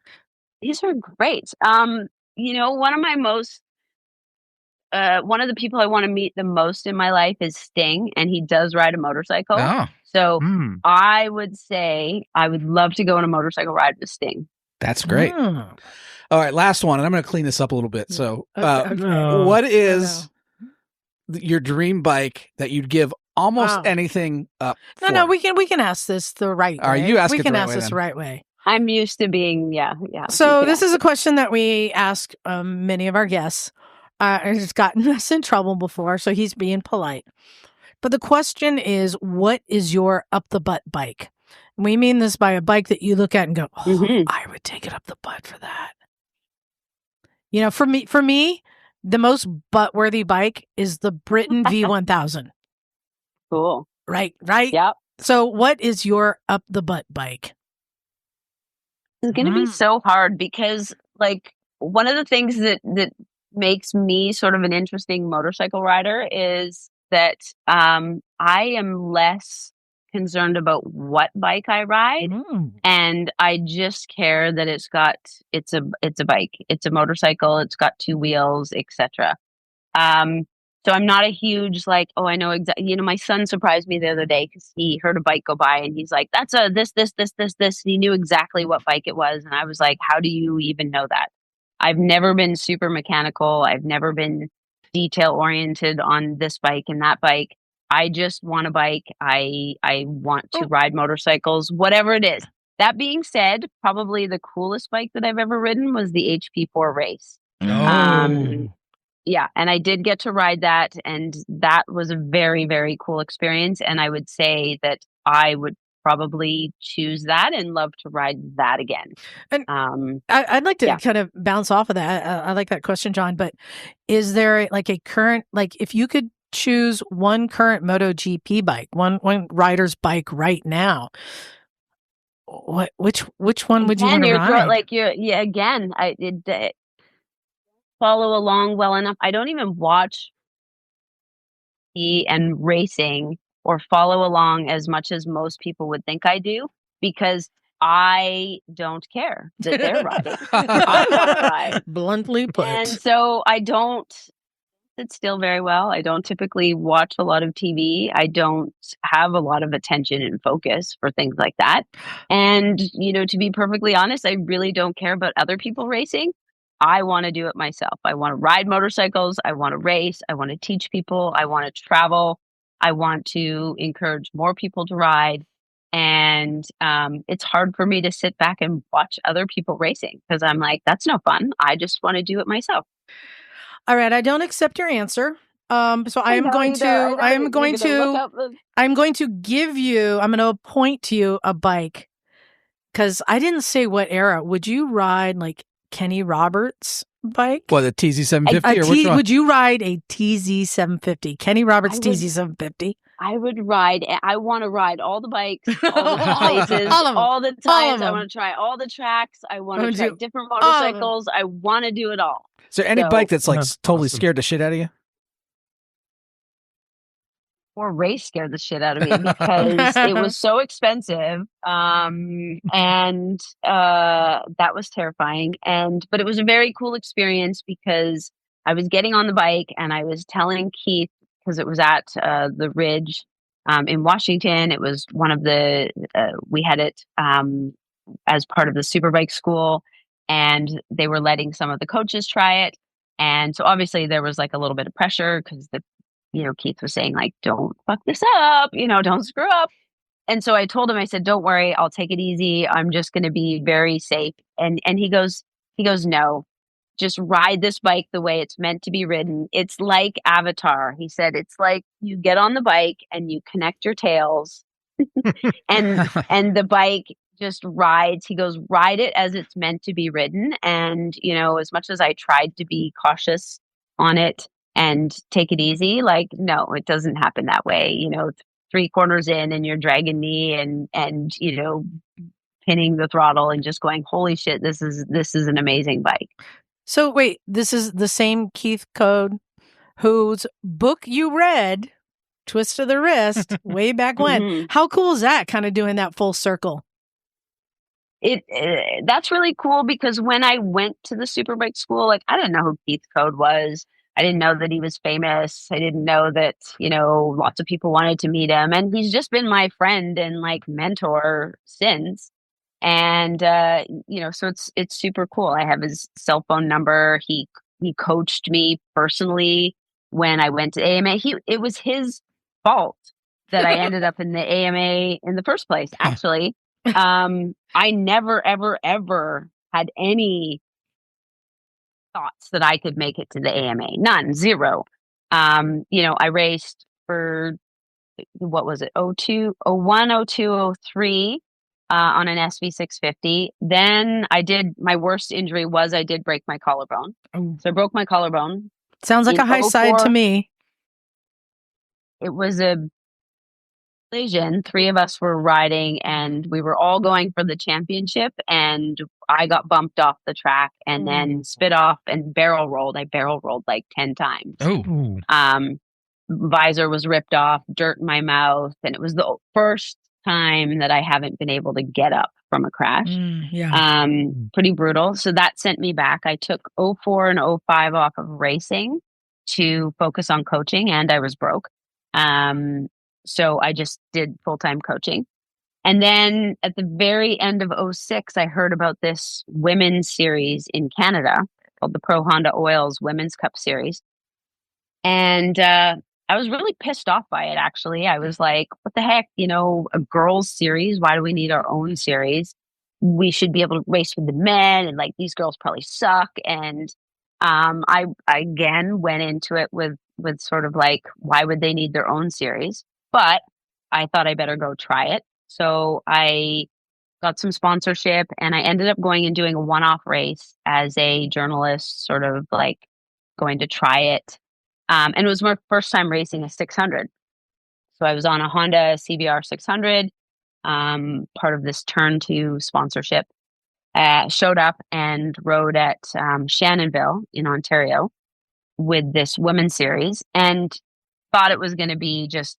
These are great. One of my one of the people I want to meet the most in my life is Sting, and he does ride a motorcycle. Oh. So I would say I would love to go on a motorcycle ride with Sting. That's great. Oh. All right, last one, and I'm going to clean this up a little bit. So, Okay. what is your dream bike that you'd give almost anything up for? No, we can ask this the right way. All right, you ask we it can the right ask way, this then. the right way. I'm used to being, yeah. So this is a question that we ask many of our guests. It's gotten us in trouble before, so he's being polite. But the question is, what is your up-the-butt bike? We mean this by a bike that you look at and go, I would take it up the butt for that. You know, for me, the most butt-worthy bike is the Britain V1000. Cool. Right? Yep. So what is your up-the-butt bike? It's going to be so hard because, like, one of the things that makes me sort of an interesting motorcycle rider is that I am less concerned about what bike I ride, and I just care that it's a bike, it's a motorcycle, it's got 2 wheels, etc. So I'm not a huge I know exactly. My son surprised me the other day because he heard a bike go by and he's like, "That's a this." And he knew exactly what bike it was, and I was like, "How do you even know that?" I've never been super mechanical. I've never been detail oriented on this bike and that bike. I just want a bike. I want to ride motorcycles, whatever it is. That being said, probably the coolest bike that I've ever ridden was the HP4 Race. Yeah, and I did get to ride that, and that was a very, very cool experience. And I would say that I would probably choose that and love to ride that again. And I'd like to kind of bounce off of that. I like that question, John. But is there like a current, if you could choose one current MotoGP bike, one rider's bike right now, which one would you want to ride? I did follow along well enough. I don't even watch and racing or follow along as much as most people would think I do, because I don't care that they're riding. I want to ride. Bluntly put. And so I don't sit still very well. I don't typically watch a lot of TV. I don't have a lot of attention and focus for things like that. And, to be perfectly honest, I really don't care about other people racing. I want to do it myself. I want to ride motorcycles. I want to race. I want to teach people. I want to travel. I want to encourage more people to ride. And it's hard for me to sit back and watch other people racing because I'm like, that's no fun. I just want to do it myself. All right. I don't accept your answer. So I'm going to appoint to you a bike, because I didn't say what era. Would you ride Kenny Roberts' bike? What, the TZ750 or which one? Would you ride a TZ750? Kenny Roberts TZ750? I would ride. I want to ride all the bikes, all the places, all the times. I want to try all the tracks. I want to try different motorcycles. I want to do it all. Is there any bike that's totally scared the shit out of you? Or race scared the shit out of me because it was so expensive. And that was terrifying. But it was a very cool experience because I was getting on the bike and I was telling Keith, because it was at the Ridge in Washington. It was one of the, we had it as part of the Superbike School, and they were letting some of the coaches try it. And so obviously there was a little bit of pressure because Keith was saying don't fuck this up, don't screw up. And so I told him, I said, don't worry, I'll take it easy. I'm just going to be very safe. And he goes, no, just ride this bike the way it's meant to be ridden. It's like Avatar. He said, it's like you get on the bike and you connect your tails and the bike just rides. He goes, ride it as it's meant to be ridden. And, as much as I tried to be cautious on it, and take it easy. Like, no, it doesn't happen that way. 3 corners in and you're dragging me and pinning the throttle and just going, holy shit, this is an amazing bike. So wait, this is the same Keith Code whose book you read, Twist of the Wrist, way back when. Mm-hmm. How cool is that, kind of doing that full circle? That's really cool, because when I went to the Superbike school, like, I didn't know who Keith Code was. I didn't know that he was famous. I didn't know that, lots of people wanted to meet him. And he's just been my friend and like mentor since. And, so it's super cool. I have his cell phone number. He coached me personally when I went to AMA. It was his fault that I ended up in the AMA in the first place, actually. I never, ever, ever had any thoughts that I could make it to the AMA. None, zero. I raced for, what was it? 02, 01, 02, 03, on an SV650. Then my worst injury was I did break my collarbone. Oh. So I broke my collarbone. Sounds like a high side to me. It was a collision. 3 of us were riding and we were all going for the championship, and I got bumped off the track and then spit off and barrel rolled. I barrel rolled like 10 times. Oh. Visor was ripped off, dirt in my mouth, and it was the first time that I haven't been able to get up from a crash. Pretty brutal. So that sent me back. I took 04 and 05 off of racing to focus on coaching, and I was broke. So I just did full-time coaching. And then at the very end of 06, I heard about this women's series in Canada called the Pro Honda Oils Women's Cup Series. And I was really pissed off by it, actually. I was like, what the heck, a girls series? Why do we need our own series? We should be able to race with the men, and like, these girls probably suck. And I again went into it with sort of like, why would they need their own series? But I thought I better go try it. So I got some sponsorship, and I ended up going and doing a one-off race as a journalist, sort of like going to try it. And it was my first time racing a 600. So I was on a Honda CBR 600, part of this Turn 2 sponsorship. Showed up and rode at Shannonville in Ontario with this women's series, and thought it was going to be just,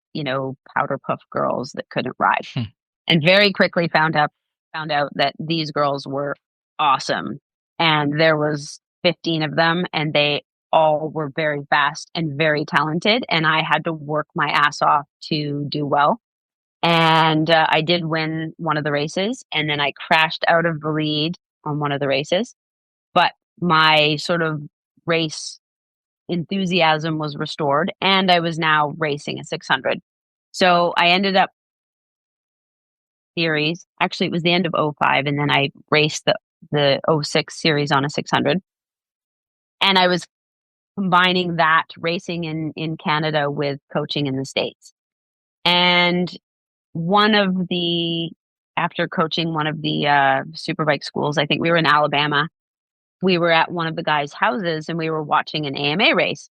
powder puff girls that couldn't ride. And very quickly found out that these girls were awesome. And there was 15 of them, and they all were very fast and very talented. And I had to work my ass off to do well. And I did win one of the races, and then I crashed out of the lead on one of the races. But my sort of race enthusiasm was restored, and I was now racing a 600. So I ended up series. Actually, it was the end of 05, and then I raced the 06 series on a 600. And I was combining that racing in Canada with coaching in the States. And after coaching one of the Superbike schools, I think we were in Alabama, we were at one of the guys' houses and we were watching an AMA race.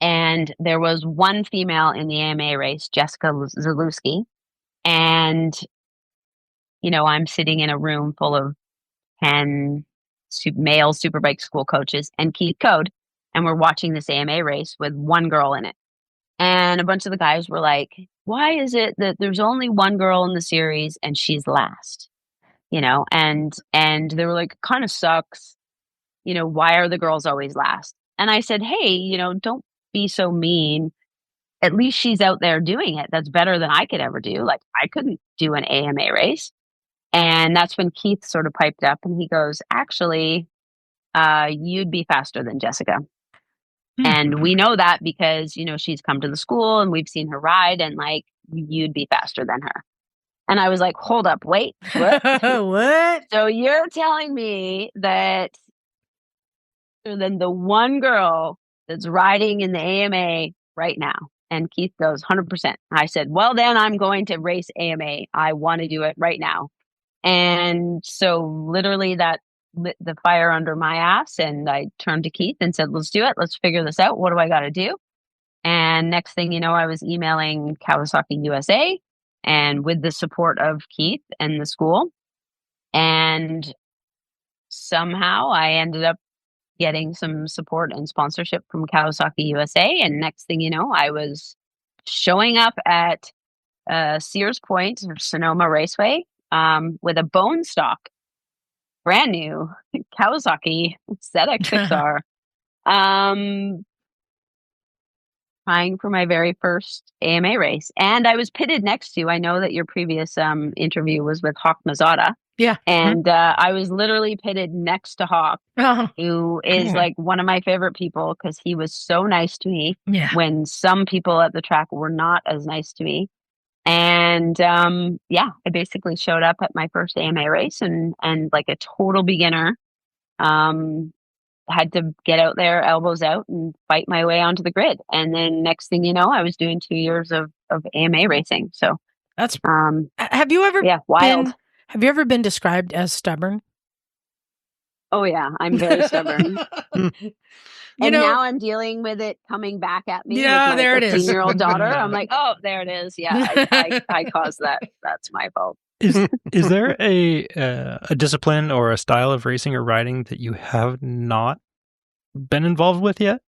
And there was one female in the AMA race, Jessica Zalewski. And, I'm sitting in a room full of 10 male Superbike school coaches and Keith Code. And we're watching this AMA race with one girl in it. And a bunch of the guys were like, why is it that there's only one girl in the series and she's last? And they were like, it kind of sucks. Why are the girls always last? And I said, hey, don't be so mean. At least she's out there doing it. That's better than I could ever do. Like, I couldn't do an AMA race. And that's when Keith sort of piped up and he goes, actually, you'd be faster than Jessica. And we know that because, she's come to the school and we've seen her ride, and like, you'd be faster than her. And I was like, hold up, wait, what? What? So you're telling me that than the one girl that's riding in the AMA right now? And Keith goes, 100%. I said, well, then I'm going to race AMA. I want to do it right now. And so literally that lit the fire under my ass, and I turned to Keith and said, let's do it. Let's figure this out. What do I got to do? And next thing you know, I was emailing Kawasaki USA and with the support of Keith and the school. And somehow I ended up getting some support and sponsorship from Kawasaki USA. And next thing you know, I was showing up at Sears Point or Sonoma Raceway with a bone stock, brand new Kawasaki ZX6R. Trying for my very first AMA race. And I was pitted next to, I know that your previous interview was with Hawk Mazada. Yeah. And I was literally pitted next to Hawk, who is like one of my favorite people because he was so nice to me when some people at the track were not as nice to me. And I basically showed up at my first AMA race and like a total beginner, had to get out there, elbows out, and fight my way onto the grid. And then next thing you know, I was doing 2 years of AMA racing. So that's have you ever wild. Have you ever been described as stubborn? Oh yeah, I'm very stubborn. Now I'm dealing with it coming back at me. Yeah, with my there it is. 15-year-old daughter. I'm like, oh, there it is. Yeah, I caused that. That's my fault. Is there a discipline or a style of racing or riding that you have not been involved with yet?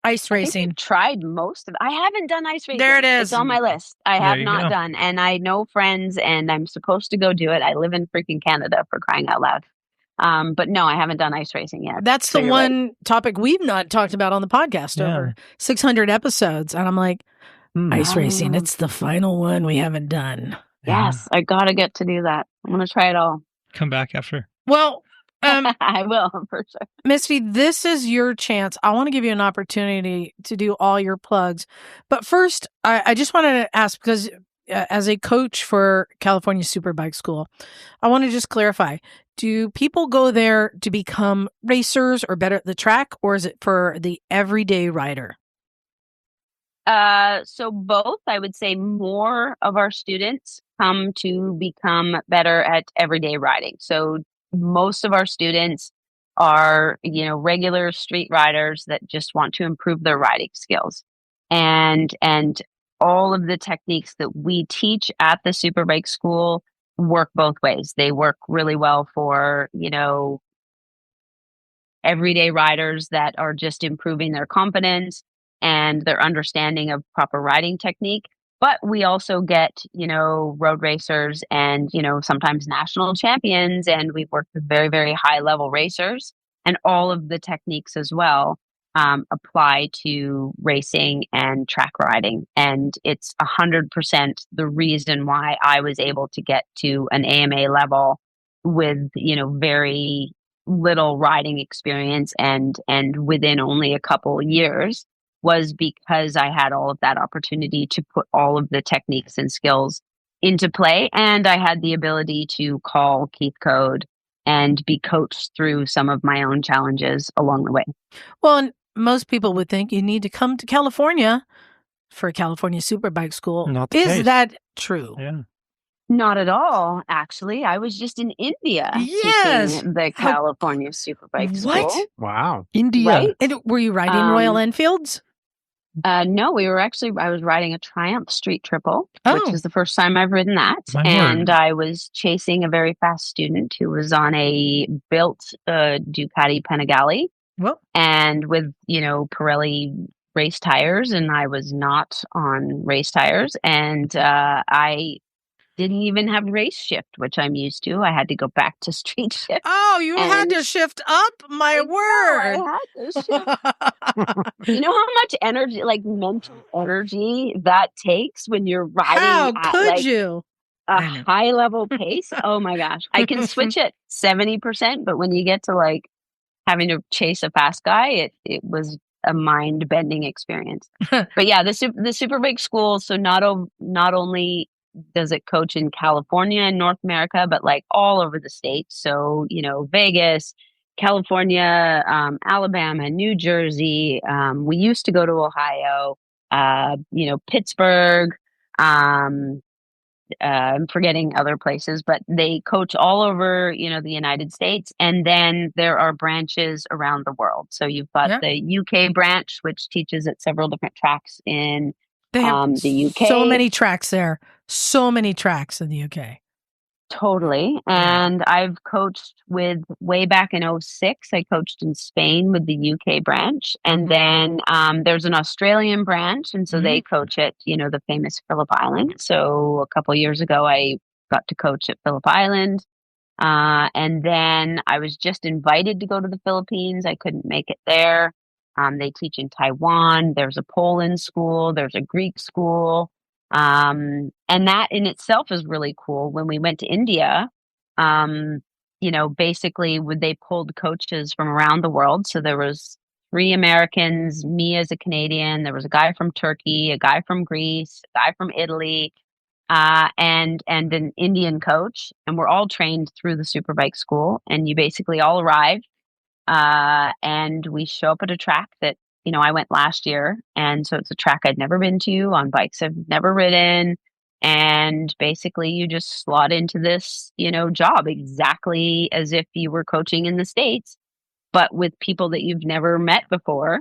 Ice racing. I've tried most of it. I haven't done ice racing. There it is. It's on my list. I have not done, and I know friends, and I'm supposed to go do it. I live in freaking Canada, for crying out loud. But no, I haven't done ice racing yet. That's the one topic we've not talked about on the podcast over 600 episodes, and I'm like, ice racing. It's the final one we haven't done. Yes, I gotta get to do that. I'm gonna try it all. Come back after. Well, I will for sure. Misty, this is your chance. I want to give you an opportunity to do all your plugs. But first, I just wanted to ask, because as a coach for California Superbike School, I want to just clarify, do people go there to become racers or better at the track, or is it for the everyday rider? So both. I would say more of our students come to become better at everyday riding. So most of our students are, regular street riders that just want to improve their riding skills. And all of the techniques that we teach at the Superbike School work both ways. They work really well for, everyday riders that are just improving their confidence and their understanding of proper riding technique. But we also get, road racers and, sometimes national champions. And we've worked with very, very high level racers, and all of the techniques as well apply to racing and track riding. And it's 100% the reason why I was able to get to an AMA level with, very little riding experience and within only a couple of years, was because I had all of that opportunity to put all of the techniques and skills into play. And I had the ability to call Keith Code and be coached through some of my own challenges along the way. Well, and most people would think you need to come to California for California Superbike School. Not the case. Is that true? Yeah. Not at all, actually. I was just in India teaching the California Superbike School. What? Wow. India. Right? And were you riding Royal Enfields? No, I was riding a Triumph Street Triple, which is the first time I've ridden that. My I was chasing a very fast student who was on a built Ducati Panigale. Well, and with, Pirelli race tires, and I was not on race tires. And I didn't even have race shift, which I'm used to. I had to go back to street shift. Oh, you had to shift up? My word. I had to shift. You know how much energy, like mental energy, that takes when you're riding How at could you? a high level pace? Oh my gosh. I can switch at 70%, but when you get to like having to chase a fast guy, it was a mind bending experience. But yeah, the Superbike School. So not only does it coach in California and North America, but like all over the states. So, Vegas, California, Alabama, New Jersey. We used to go to Ohio, Pittsburgh, I'm forgetting other places, but they coach all over, the United States. And then there are branches around the world. So you've got Yeah. the UK branch, which teaches at several different tracks in They have the UK. so many tracks there. So many tracks in the UK. Totally. And I've coached with way back in 06. I coached in Spain with the UK branch. And then there's an Australian branch. And so they coach at, the famous Phillip Island. So a couple years ago, I got to coach at Phillip Island. And then I was just invited to go to the Philippines. I couldn't make it there. They teach in Taiwan. There's a Poland school. There's a Greek school. And that in itself is really cool. When we went to India, basically they pulled coaches from around the world. So there was 3 Americans, me as a Canadian, there was a guy from Turkey, a guy from Greece, a guy from Italy, and an Indian coach. And we're all trained through the Superbike school. And you basically all arrive, and we show up at a track that, I went last year. And so it's a track I'd never been to, on bikes I've never ridden. And basically you just slot into this, job exactly as if you were coaching in the States, but with people that you've never met before.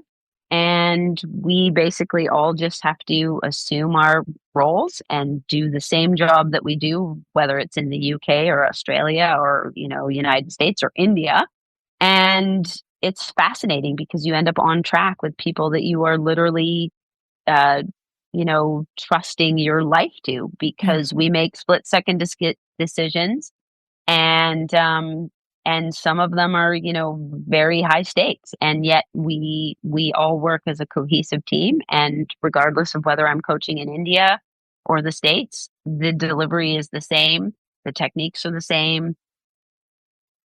And we basically all just have to assume our roles and do the same job that we do, whether it's in the UK or Australia or, United States or India. And it's fascinating because you end up on track with people that you are literally, trusting your life to, because we make split-second decisions, and some of them are, very high stakes, and yet we all work as a cohesive team. And regardless of whether I'm coaching in India or the States, the delivery is the same, the techniques are the same.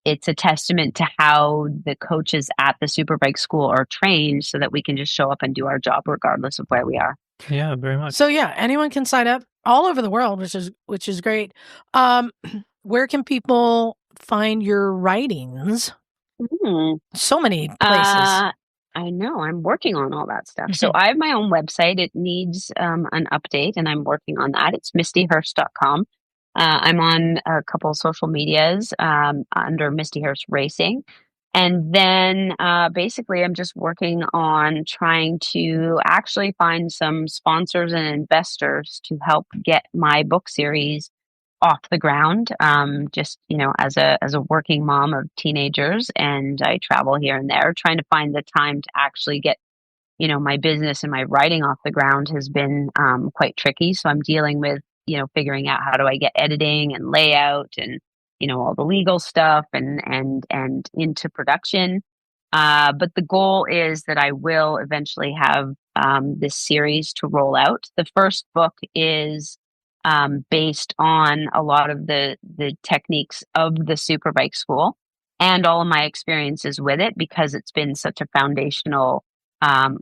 It's a testament to how the coaches at the Superbike school are trained so that we can just show up and do our job regardless of where we are. Yeah, very much. So yeah, anyone can sign up all over the world, which is great. Where can people find your writings? So many places. I know. I'm working on all that stuff. So I have my own website. It needs an update, and I'm working on that. It's mistihurst.com. I'm on a couple of social medias under Misti Hurst Racing. And then basically I'm just working on trying to actually find some sponsors and investors to help get my book series off the ground. Just, as a working mom of teenagers, and I travel here and there, trying to find the time to actually get, my business and my writing off the ground has been quite tricky. So I'm dealing with, figuring out how do I get editing and layout and, all the legal stuff and into production. But the goal is that I will eventually have this series to roll out. The first book is based on a lot of the techniques of the Superbike school and all of my experiences with it, because it's been such a foundational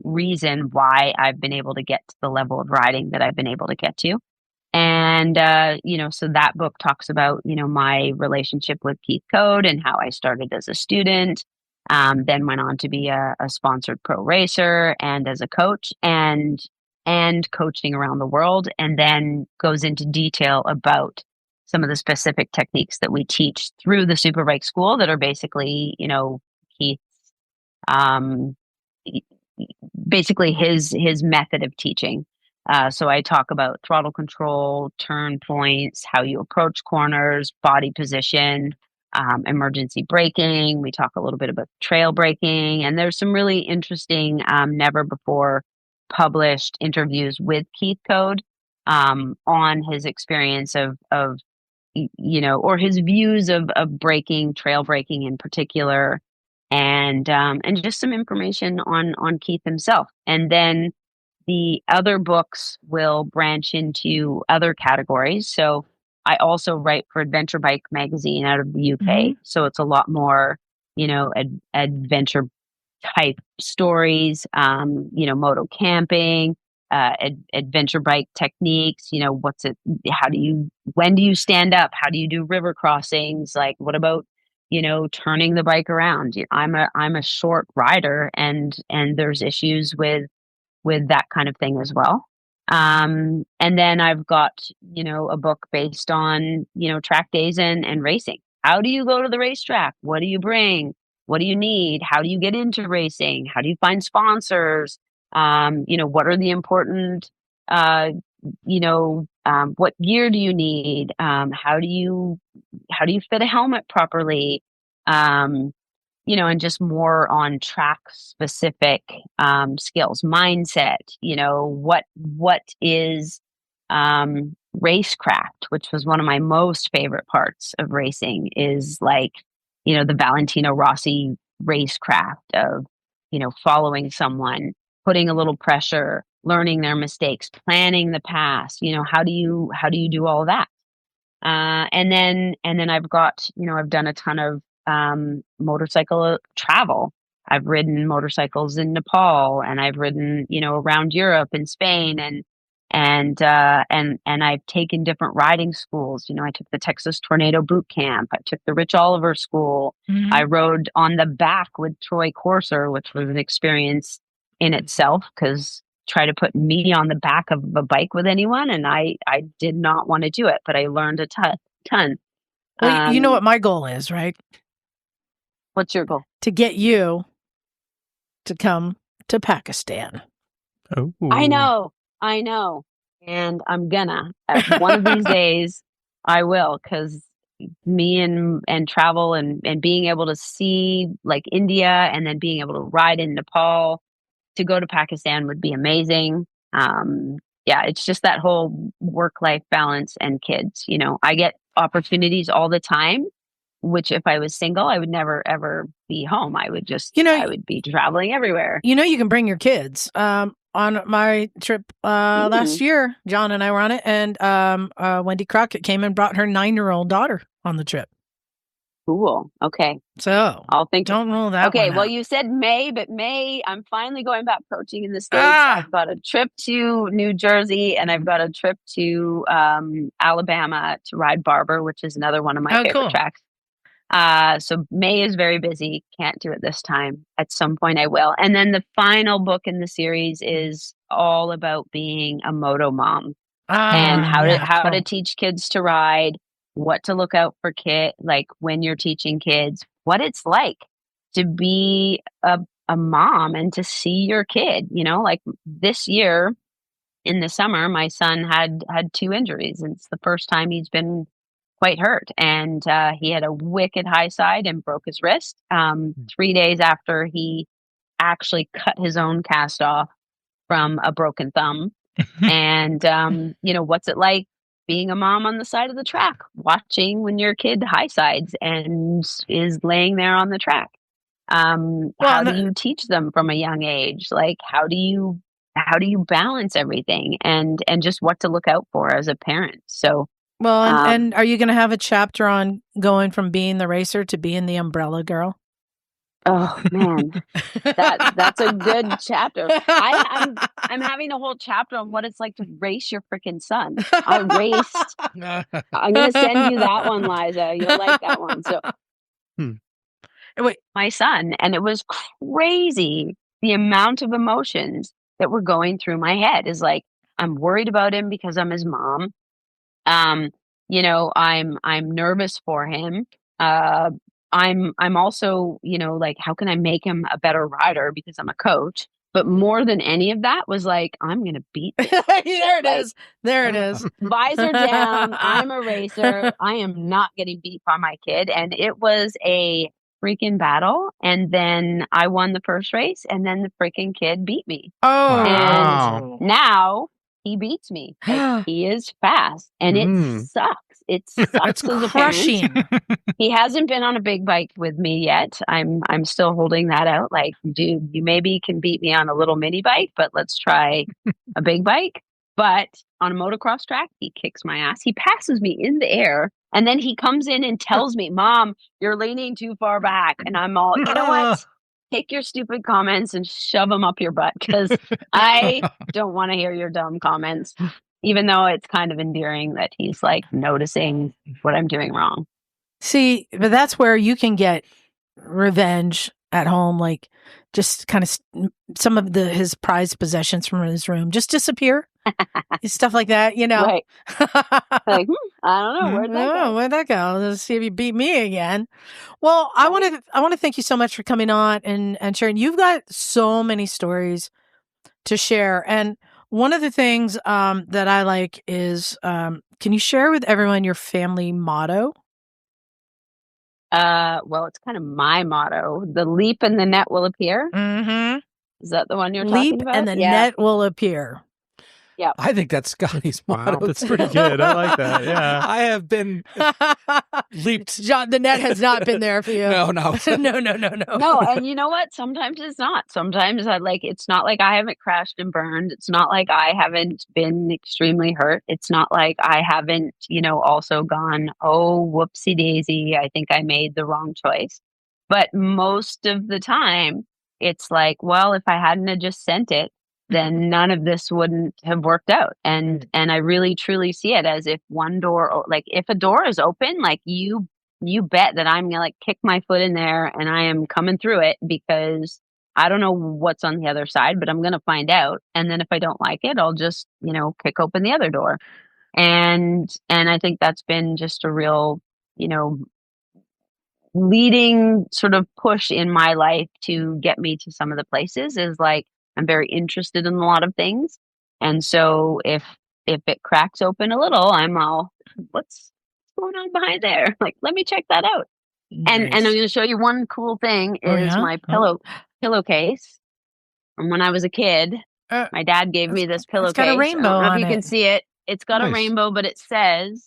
reason why I've been able to get to the level of riding that I've been able to get to. And, so that book talks about, my relationship with Keith Code and how I started as a student, then went on to be a sponsored pro racer and as a coach and coaching around the world, and then goes into detail about some of the specific techniques that we teach through the Superbike school that are basically, Keith's, basically his method of teaching. So I talk about throttle control, turn points, how you approach corners, body position, emergency braking. We talk a little bit about trail braking, and there's some really interesting, never before published interviews with Keith Code on his experience of or his views of braking, trail braking in particular, and just some information on Keith himself. And then the other books will branch into other categories. So I also write for Adventure Bike Magazine out of the UK. So it's a lot more, adventure type stories, moto camping, adventure bike techniques, when do you stand up? How do you do river crossings? Like, what about, turning the bike around? I'm a short rider, and there's issues with that kind of thing as well. And then I've got, a book based on, track days and racing. How do you go to the racetrack? What do you bring? What do you need? How do you get into racing? How do you find sponsors? What are the important, what gear do you need? How do you fit a helmet properly? And just more on track specific skills, mindset, what is racecraft, which was one of my most favorite parts of racing, is like, the Valentino Rossi racecraft of, following someone, putting a little pressure, learning their mistakes, planning the past, how do you do all that? And then I've got, I've done a ton of motorcycle travel. I've ridden motorcycles in Nepal, and I've ridden, around Europe and Spain, and I've taken different riding schools. I took the Texas Tornado Boot Camp. I took the Rich Oliver School. Mhm. I rode on the back with Troy Corser, which was an experience in itself, because try to put me on the back of a bike with anyone, and I did not want to do it, but I learned a ton. Well, you know what my goal is, right? What's your goal? To get you to come to Pakistan. Oh, I know. And I'm gonna. One of these days, I will, because me and travel and being able to see like India, and then being able to ride in Nepal, to go to Pakistan would be amazing. It's just that whole work-life balance and kids. I get opportunities all the time, which if I was single, I would never, ever be home. I would just, I would be traveling everywhere. You can bring your kids. On my trip last year, John and I were on it, and Wendy Crockett came and brought her 9-year-old daughter on the trip. Cool. Okay. So I'll think. Don't rule that Okay. one Well, out. you said May, but May, I'm finally going back coaching in the States. Ah! I've got a trip to New Jersey, and I've got a trip to Alabama to ride Barber, which is another one of my favorite cool. tracks. So May is very busy. Can't do it this time. At some point I will. And then the final book in the series is all about being a moto mom, and how to teach kids to ride, what to look out for like when you're teaching kids, what it's like to be a mom and to see your kid, like this year in the summer, my son had 2 injuries. It's the first time he's been quite hurt, and he had a wicked high side and broke his wrist 3 days after he actually cut his own cast off from a broken thumb. And what's it like being a mom on the side of the track, watching when your kid high sides and is laying there on the track? How do you teach them from a young age? Like, how do you balance everything, and just what to look out for as a parent? So, well, and are you going to have a chapter on going from being the racer to being the umbrella girl? Oh man, that's a good chapter. I'm having a whole chapter on what it's like to race your freaking son. I raced. I'm gonna send you that one, Liza. You'll like that one. So, Wait, my son, and it was crazy the amount of emotions that were going through my head. Is like, I'm worried about him because I'm his mom. I'm nervous for him. I'm also, like, how can I make him a better rider because I'm a coach? But more than any of that was like, I'm going to beat this. There it is. There it is. Visor down. I'm a racer. I am not getting beat by my kid. And it was a freaking battle. And then I won the first race, and then the freaking kid beat me. Oh, And now he beats me. Like, he is fast, and it sucks. It sucks it's as a crushing. parent. He hasn't been on a big bike with me yet. I'm still holding that out. Like, dude, you maybe can beat me on a little mini bike, but let's try a big bike. But on a motocross track, he kicks my ass. He passes me in the air, and then he comes in and tells me, "Mom, you're leaning too far back." And I'm all, you know what? Take your stupid comments and shove them up your butt, because I don't want to hear your dumb comments, even though it's kind of endearing that he's like noticing what I'm doing wrong. See, but that's where you can get revenge at home, like just kind of some of his prized possessions from his room just disappear. stuff like that, Right. Like, I don't know. Where'd that go? Where'd that go? Let's see if you beat me again. Well, I want to thank you so much for coming on and sharing. You've got so many stories to share. And one of the things that I like is, can you share with everyone your family motto? Well, it's kind of my motto. The leap and the net will appear. Mm-hmm. Is that the one you're Leap talking about? and the net will appear. Yeah. I think that's Scotty's motto. That's pretty good. I like that. Yeah. I have been leaped. John, the net has not been there for you. No. No. No, and you know what? Sometimes it's not. Sometimes it's not like I haven't crashed and burned. It's not like I haven't been extremely hurt. It's not like I haven't, also gone, oh, whoopsie daisy. I think I made the wrong choice. But most of the time, it's like, well, if I hadn't have just sent it, then none of this wouldn't have worked out. And I really truly see it as if one door, like if a door is open, like you bet that I'm gonna like kick my foot in there and I am coming through it, because I don't know what's on the other side, but I'm gonna find out. And then if I don't like it, I'll just, kick open the other door. And I think that's been just a real, leading sort of push in my life to get me to some of the places, is like, I'm very interested in a lot of things. And so if it cracks open a little, I'm all, what's going on behind there? Like, let me check that out. Nice. And I'm going to show you one cool thing is my pillowcase. And when I was a kid, my dad gave me this pillowcase. It's got a rainbow I don't know on if you can see it. It's got a rainbow, but it says,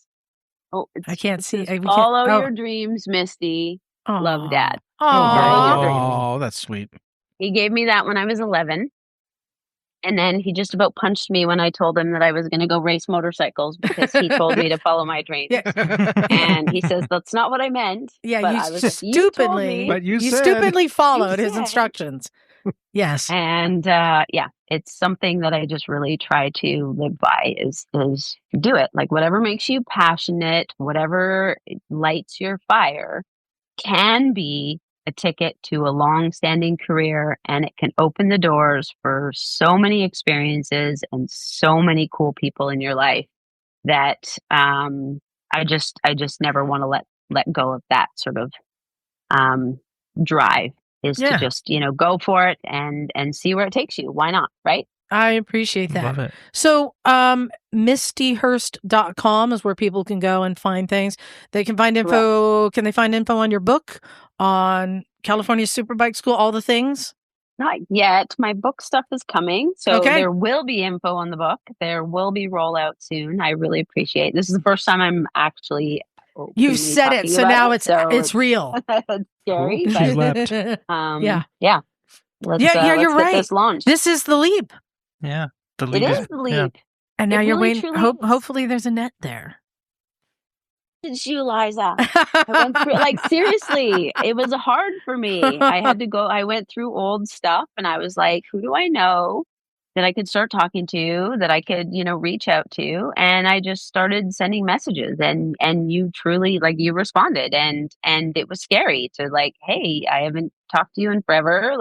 I can't see. Follow your dreams, Misty. Aww. Love, Dad. Oh, that's sweet. He gave me that when I was 11. And then he just about punched me when I told him that I was going to go race motorcycles, because he told me to follow my dreams. Yeah. And he says, that's not what I meant. Yeah, but you I was stupidly, but you stupidly followed his instructions. Yes. And it's something that I just really try to live by is do it. Like whatever makes you passionate, whatever lights your fire can be a ticket to a long-standing career, and it can open the doors for so many experiences and so many cool people in your life that I just never want to let go of that sort of drive, is to just go for it and see where it takes you. Why not, right? I appreciate that. Love it. So, MistiHurst.com is where people can go and find things. They can find info. Right. Can they find info on your book, on California Superbike School, all the things? Not yet. My book stuff is coming. So there will be info on the book. There will be rollout soon. I really appreciate it. This is the first time I'm actually You've said it, so now it's real. It's scary. She's but, yeah. Let's you're get right. this launched. This is the leap. Yeah. The leap. It is the leap. Yeah. And now you're really waiting. Hopefully there's a net there. Did you, Liza? I went through, seriously, it was hard for me. I had to go, I went through old stuff and I was like, who do I know that I could start talking to, that I could, reach out to? And I just started sending messages, and you truly, you responded, and it was scary to hey, I haven't talked to you in forever.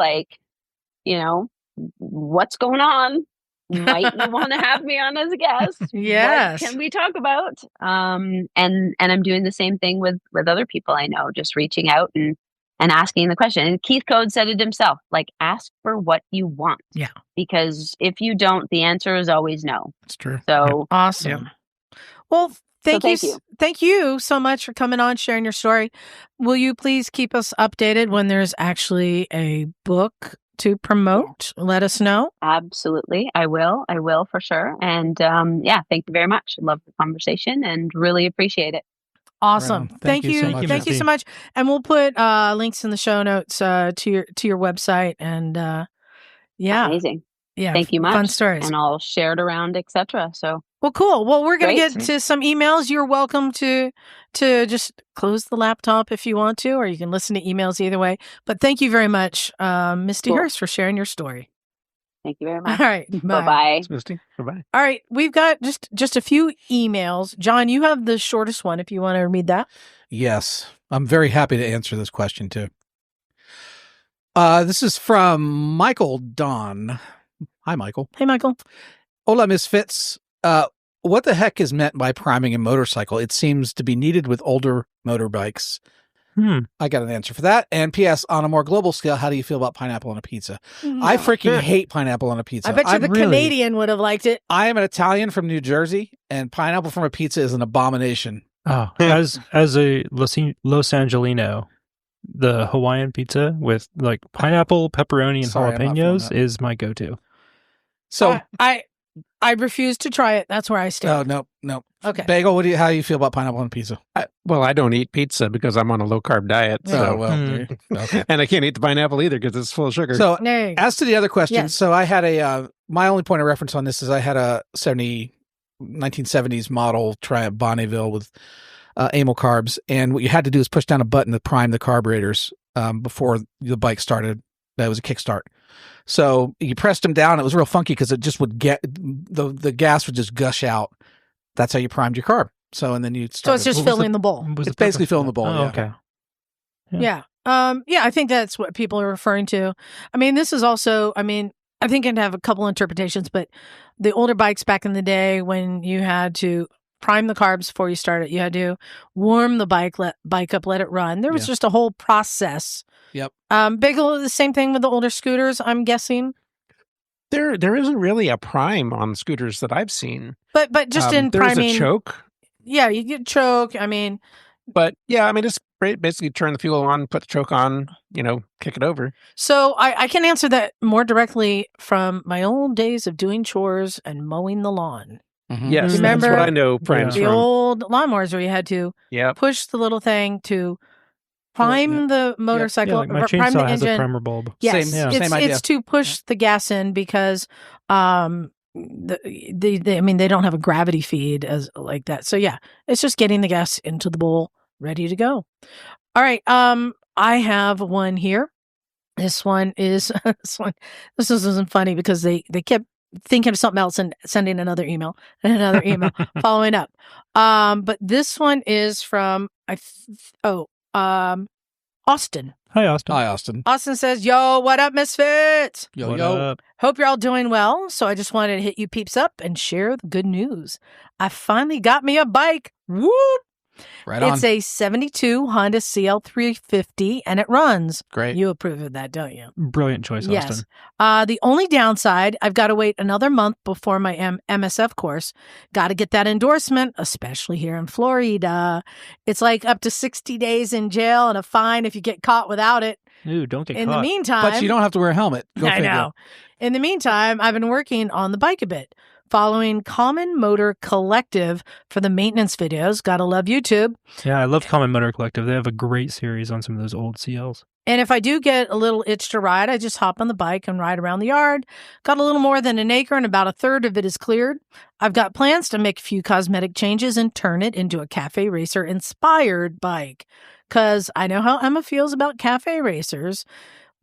What's going on? Might you want to have me on as a guest? Yes. What can we talk about? And I'm doing the same thing with other people I know, just reaching out and asking the question. And Keith Code said it himself, ask for what you want. Yeah. Because if you don't, the answer is always no. It's true. So awesome. Yeah. Well, thank you. Thank you so much for coming on, sharing your story. Will you please keep us updated when there's actually a book to promote? Let us know. Absolutely. I will for sure. And thank you very much. I love the conversation and really appreciate it. Awesome. Thank you. Thank you so much. And we'll put links in the show notes to your website, and amazing. Yeah. Thank you much. Fun stories. And I'll share it around, etc. So well, cool. Well, we're going to get to some emails. You're welcome to just close the laptop if you want to, or you can listen to emails either way. But thank you very much, Misti Hurst, for sharing your story. Thank you very much. All right. Bye-bye. Misty. Bye-bye. All right. We've got just a few emails. John, you have the shortest one if you want to read that. Yes. I'm very happy to answer this question too. This is from Michael Don. Hi, Michael. Hey, Michael. Hola, Misfits. What the heck is meant by priming a motorcycle? It seems to be needed with older motorbikes. I got an answer for that. And P.S. on a more global scale, how do you feel about pineapple on a pizza? No. I freaking hate pineapple on a pizza. I bet you Canadian would have liked it. I am an Italian from New Jersey, and pineapple from a pizza is an abomination. Oh, as a Los Angelino, the Hawaiian pizza with like pineapple, pepperoni, and jalapenos is my go-to. So I refuse to try it. That's where I stand. Oh, no. Okay. Bagel, how do you feel about pineapple on pizza? I don't eat pizza because I'm on a low-carb diet. So. Okay. And I can't eat the pineapple either because it's full of sugar. So as to the other question, so I had my only point of reference on this is I had a 1970s model Triumph Bonneville with amyl carbs. And what you had to do is push down a button to prime the carburetors before the bike started. That was a kickstart. So you pressed them down. It was real funky because it just would get the gas would just gush out. That's how you primed your carb. So and then you started. So it's just filling the bowl. It's basically filling the bowl. Oh, okay. Yeah. I think that's what people are referring to. I mean, this is also. I mean, I think it can have a couple interpretations, but the older bikes back in the day when you had to prime the carbs before you start it, you had to warm the bike up, let it run. There was just a whole process. Yep. Bagel, the same thing with the older scooters, I'm guessing. There isn't really a prime on scooters that I've seen. But just in there's priming, a choke. Yeah, you get choke. I mean, but yeah, I mean, just basically turn the fuel on, put the choke on, kick it over. So I can answer that more directly from my old days of doing chores and mowing the lawn. Mm-hmm. Yes, remember that's what I know primes the from. old lawnmowers where you had to push the little thing to prime the motorcycle. Like my prime chainsaw the has engine. a primer bulb. Yes, same idea. It's to push the gas in because they don't have a gravity feed as like that. So yeah, it's just getting the gas into the bowl, ready to go. All right, I have one here. This one is this isn't funny because they kept thinking of something else and sending another email and another email following up. But this one is from Austin. Hi, Austin. Hi, Austin. Austin says, "Yo, what up, Misfits? Yo. Up? Hope you're all doing well. So I just wanted to hit you peeps up and share the good news. I finally got me a bike. Whoop! Right on. It's a 72 Honda CL350 and it runs. Great. You approve of that, don't you? Brilliant choice, Yes. Austin. The only downside, I've got to wait another month before my MSF course. Got to get that endorsement, especially here in Florida. It's like up to 60 days in jail and a fine if you get caught without it. Ooh, don't get In caught. the meantime, But you don't have to wear a helmet. Go I figure. know. In the meantime, I've been working on the bike a bit, following Common Motor Collective for the maintenance videos. Gotta love YouTube. Yeah, I love Common Motor Collective. They have a great series on some of those old CLs. And if I do get a little itch to ride, I just hop on the bike and ride around the yard. Got a little more than an acre and about a third of it is cleared. I've got plans to make a few cosmetic changes and turn it into a cafe racer inspired bike. Because I know how Emma feels about cafe racers.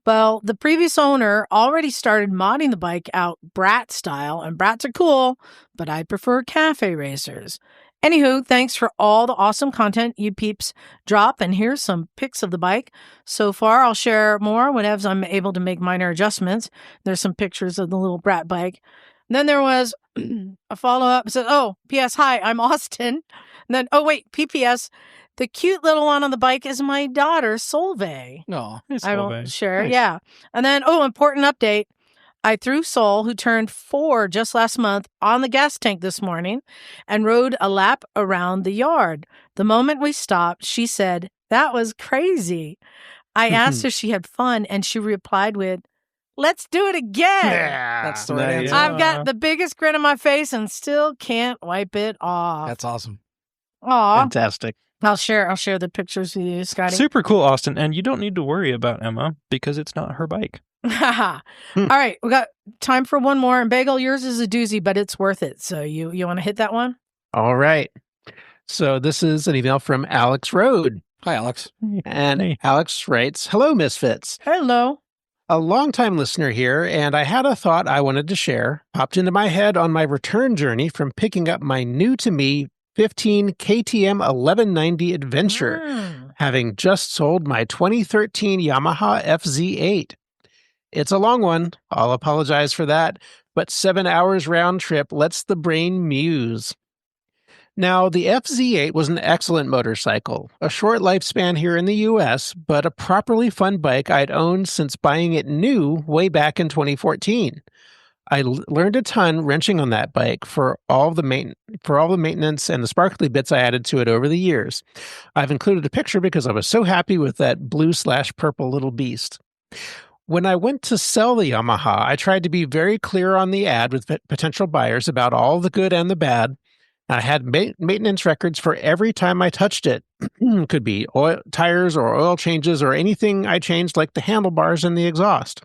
Well, the previous owner already started modding the bike out brat style, and brats are cool, but I prefer cafe racers. Anywho, thanks for all the awesome content you peeps drop, and here's some pics of the bike. So far, I'll share more whenever I'm able to make minor adjustments. There's some pictures of the little brat bike. And then there was a follow-up. It said, oh, P.S. Hi, I'm Austin. And then, oh, wait, P.P.S. The cute little one on the bike is my daughter, Solveig. No. I won't share. Nice. Yeah. And then, important update. I threw Sol, who turned 4 just last month, on the gas tank this morning and rode a lap around the yard. The moment we stopped, she said, that was crazy. I asked if she had fun, and she replied with, let's do it again. Yeah, That's the right answer. I've got the biggest grin on my face and still can't wipe it off. That's awesome. Aw. Fantastic. I'll share the pictures with you, Scotty. Super cool, Austin. And you don't need to worry about Emma because it's not her bike. All right, we got time for one more. And Bagel, yours is a doozy, but it's worth it. So you want to hit that one? All right. So this is an email from Alex Rode. Hi, Alex. And Hey. Alex writes, hello, Misfits. Hello. A longtime listener here, and I had a thought I wanted to share. Popped into my head on my return journey from picking up my new-to-me 15 KTM 1190 Adventure, having just sold my 2013 Yamaha FZ8. It's a long one. I'll apologize for that, but 7 hours round trip lets the brain muse. Now, the FZ8 was an excellent motorcycle, a short lifespan here in the US, but a properly fun bike I'd owned since buying it new way back in 2014. I learned a ton wrenching on that bike for all the maintenance and the sparkly bits I added to it over the years. I've included a picture because I was so happy with that blue/purple little beast. When I went to sell the Yamaha, I tried to be very clear on the ad with potential buyers about all the good and the bad. I had maintenance records for every time I touched it. Could be oil, tires or oil changes or anything I changed like the handlebars and the exhaust.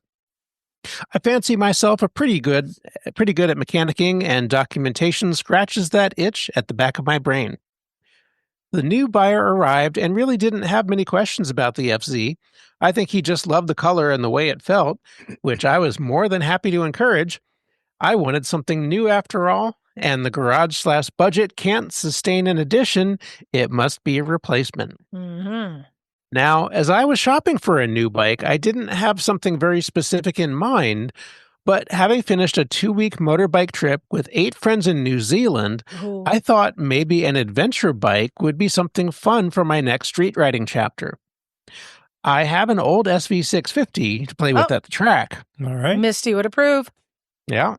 I fancy myself pretty good at mechanicking, and documentation scratches that itch at the back of my brain. The new buyer arrived and really didn't have many questions about the FZ. I think he just loved the color and the way it felt, which I was more than happy to encourage. I wanted something new after all, and the garage/budget can't sustain an addition. It must be a replacement. Mm-hmm. Now, as I was shopping for a new bike, I didn't have something very specific in mind, but having finished a 2-week motorbike trip with 8 friends in New Zealand, I thought maybe an adventure bike would be something fun for my next street riding chapter. I have an old SV650 to play with at the track. All right. Misty would approve. Yeah.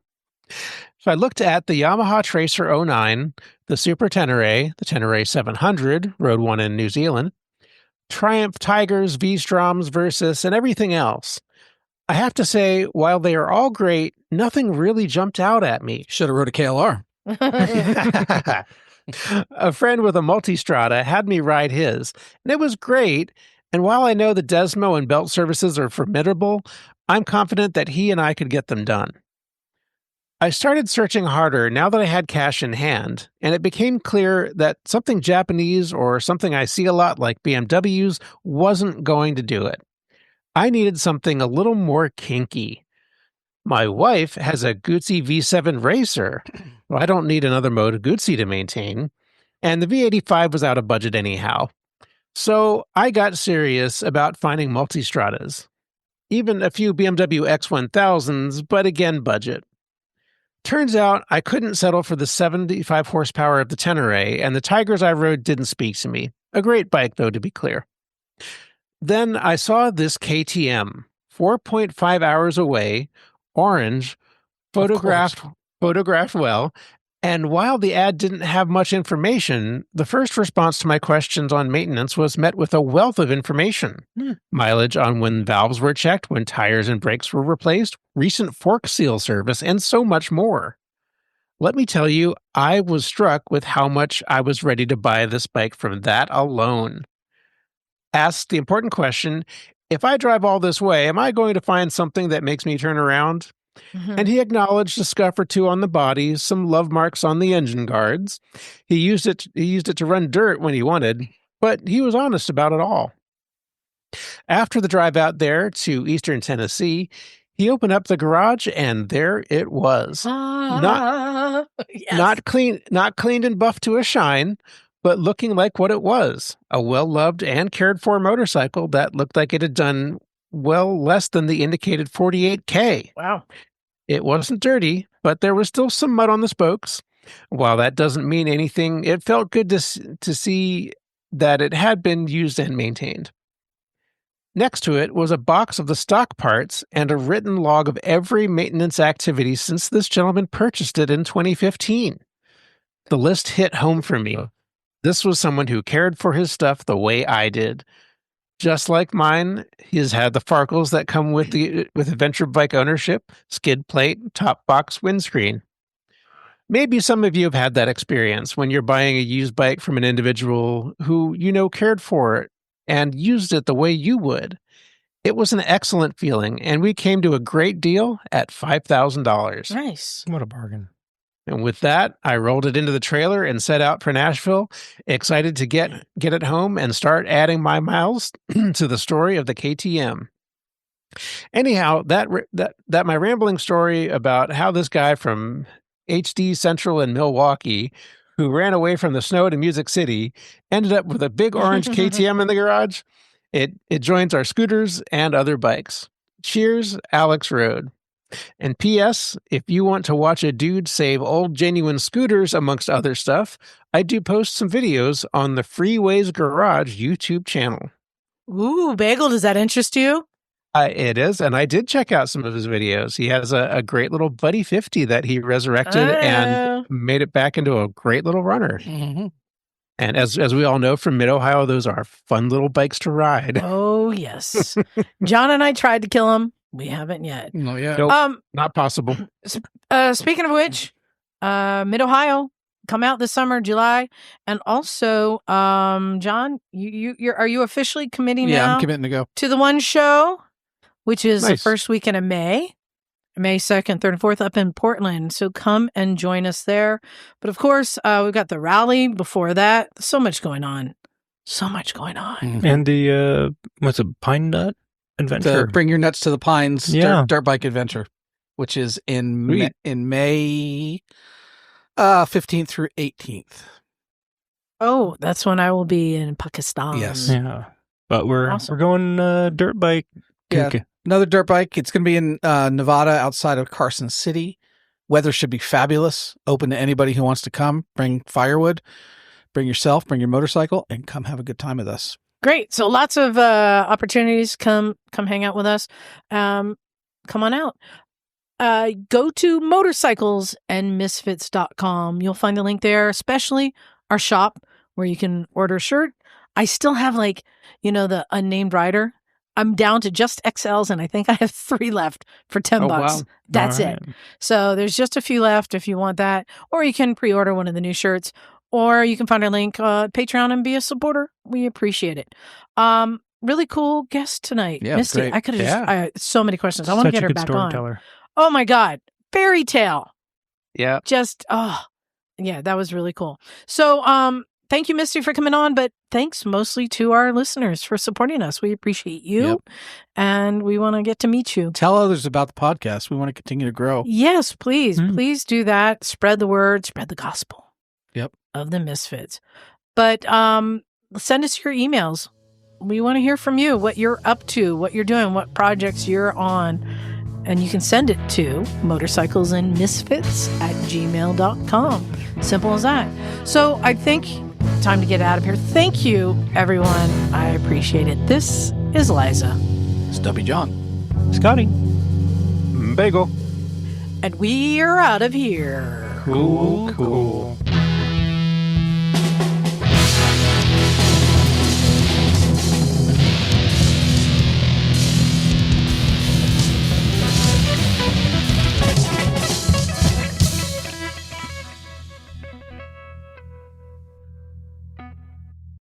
So I looked at the Yamaha Tracer 09, the Super Tenere, the Tenere 700, rode one in New Zealand, Triumph Tigers, V-Stroms, Versus, and everything else. I have to say, while they are all great, nothing really jumped out at me. Should have rode a KLR. A friend with a Multistrada had me ride his, and it was great. And while I know the Desmo and belt services are formidable, I'm confident that he and I could get them done. I started searching harder now that I had cash in hand, and it became clear that something Japanese or something I see a lot like BMWs wasn't going to do it. I needed something a little more kinky. My wife has a Guzzi V7 Racer. Well, I don't need another Moto Guzzi to maintain, and the V85 was out of budget anyhow. So I got serious about finding Multistradas. Even a few BMW X1000s, but again, budget. Turns out I couldn't settle for the 75 horsepower of the Tenere, and the Tigers I rode didn't speak to me. A great bike, though, to be clear. Then I saw this KTM, 4.5 hours away, orange, photographed well, and while the ad didn't have much information, the first response to my questions on maintenance was met with a wealth of information. Mileage on when valves were checked, when tires and brakes were replaced, recent fork seal service, and so much more. Let me tell you, I was struck with how much I was ready to buy this bike from that alone. Asked the important question, if I drive all this way, am I going to find something that makes me turn around? Mm-hmm. And he acknowledged a scuff or two on the body, some love marks on the engine guards. He used it to run dirt when he wanted, but he was honest about it all. After the drive out there to eastern Tennessee, he opened up the garage, and there it was. Not cleaned and buffed to a shine, but looking like what it was, a well-loved and cared-for motorcycle that looked like it had done well less than the indicated 48K. Wow. It wasn't dirty, but there was still some mud on the spokes. While that doesn't mean anything, it felt good to see that it had been used and maintained. Next to it was a box of the stock parts and a written log of every maintenance activity since this gentleman purchased it in 2015. The list hit home for me. This was someone who cared for his stuff the way I did. Just like mine, he's had the farkles that come with adventure bike ownership, skid plate, top box, windscreen. Maybe some of you have had that experience when you're buying a used bike from an individual who cared for it and used it the way you would. It was an excellent feeling, and we came to a great deal at $5,000. Nice. What a bargain. And with that, I rolled it into the trailer and set out for Nashville, excited to get it home and start adding my miles to the story of the KTM. Anyhow, that my rambling story about how this guy from HD Central in Milwaukee, who ran away from the snow to Music City, ended up with a big orange KTM in the garage. It joins our scooters and other bikes. Cheers, Alex Road. And P.S., if you want to watch a dude save old genuine scooters, amongst other stuff, I do post some videos on the Freeways Garage YouTube channel. Ooh, Bagel, does that interest you? It is, and I did check out some of his videos. He has a great little Buddy 50 that he resurrected and made it back into a great little runner. Mm-hmm. And as we all know from Mid-Ohio, those are fun little bikes to ride. Oh, yes. John and I tried to kill him. We haven't yet. No, yeah. Nope, not possible. Speaking of which, Mid-Ohio, come out this summer, July. And also, John, are you officially committing now? Yeah, I'm committing to go. To the one show, which is the Nice. first weekend of May 2nd, 3rd, and 4th up in Portland. So come and join us there. But of course, we've got the rally before that. So much going on. Mm-hmm. And the, what's a Pine Nut Adventure? The Bring Your Nuts to the Pines dirt bike adventure, which is in May 15th through 18th. Oh, that's when I will be in Pakistan. Yes. Yeah. But we're going dirt bike. Yeah. Another dirt bike. It's going to be in Nevada outside of Carson City. Weather should be fabulous. Open to anybody who wants to come. Bring firewood. Bring yourself. Bring your motorcycle. And come have a good time with us. Great. So lots of opportunities. Come hang out with us. Come on out. Go to motorcyclesandmisfits.com. You'll find the link there, especially our shop where you can order a shirt. I still have the unnamed rider. I'm down to just XLs, and I think I have 3 left for $10. Wow. That's it. So there's just a few left if you want that, or you can pre-order one of the new shirts, or you can find our link at Patreon and be a supporter. We appreciate it. Really cool guest tonight, Yeah, Misty. great. I could have I had so many questions. I want to get her back storyteller. on. Oh my God, fairy tale. Yeah. Just yeah, that was really cool. So thank you, Misty, for coming on, but thanks mostly to our listeners for supporting us. We appreciate you, and we want to get to meet you. Tell others about the podcast. We want to continue to grow. Yes, please. Please do that. Spread the word, spread the gospel of the Misfits. But send us your emails. We want to hear from you, what you're up to, what you're doing, what projects you're on. And you can send it to motorcyclesandmisfits@gmail.com. Simple as that. So I think time to get out of here. Thank you, everyone. I appreciate it. This is Liza. Stubby John. Scotty. Bagel. And we are out of here. Cool.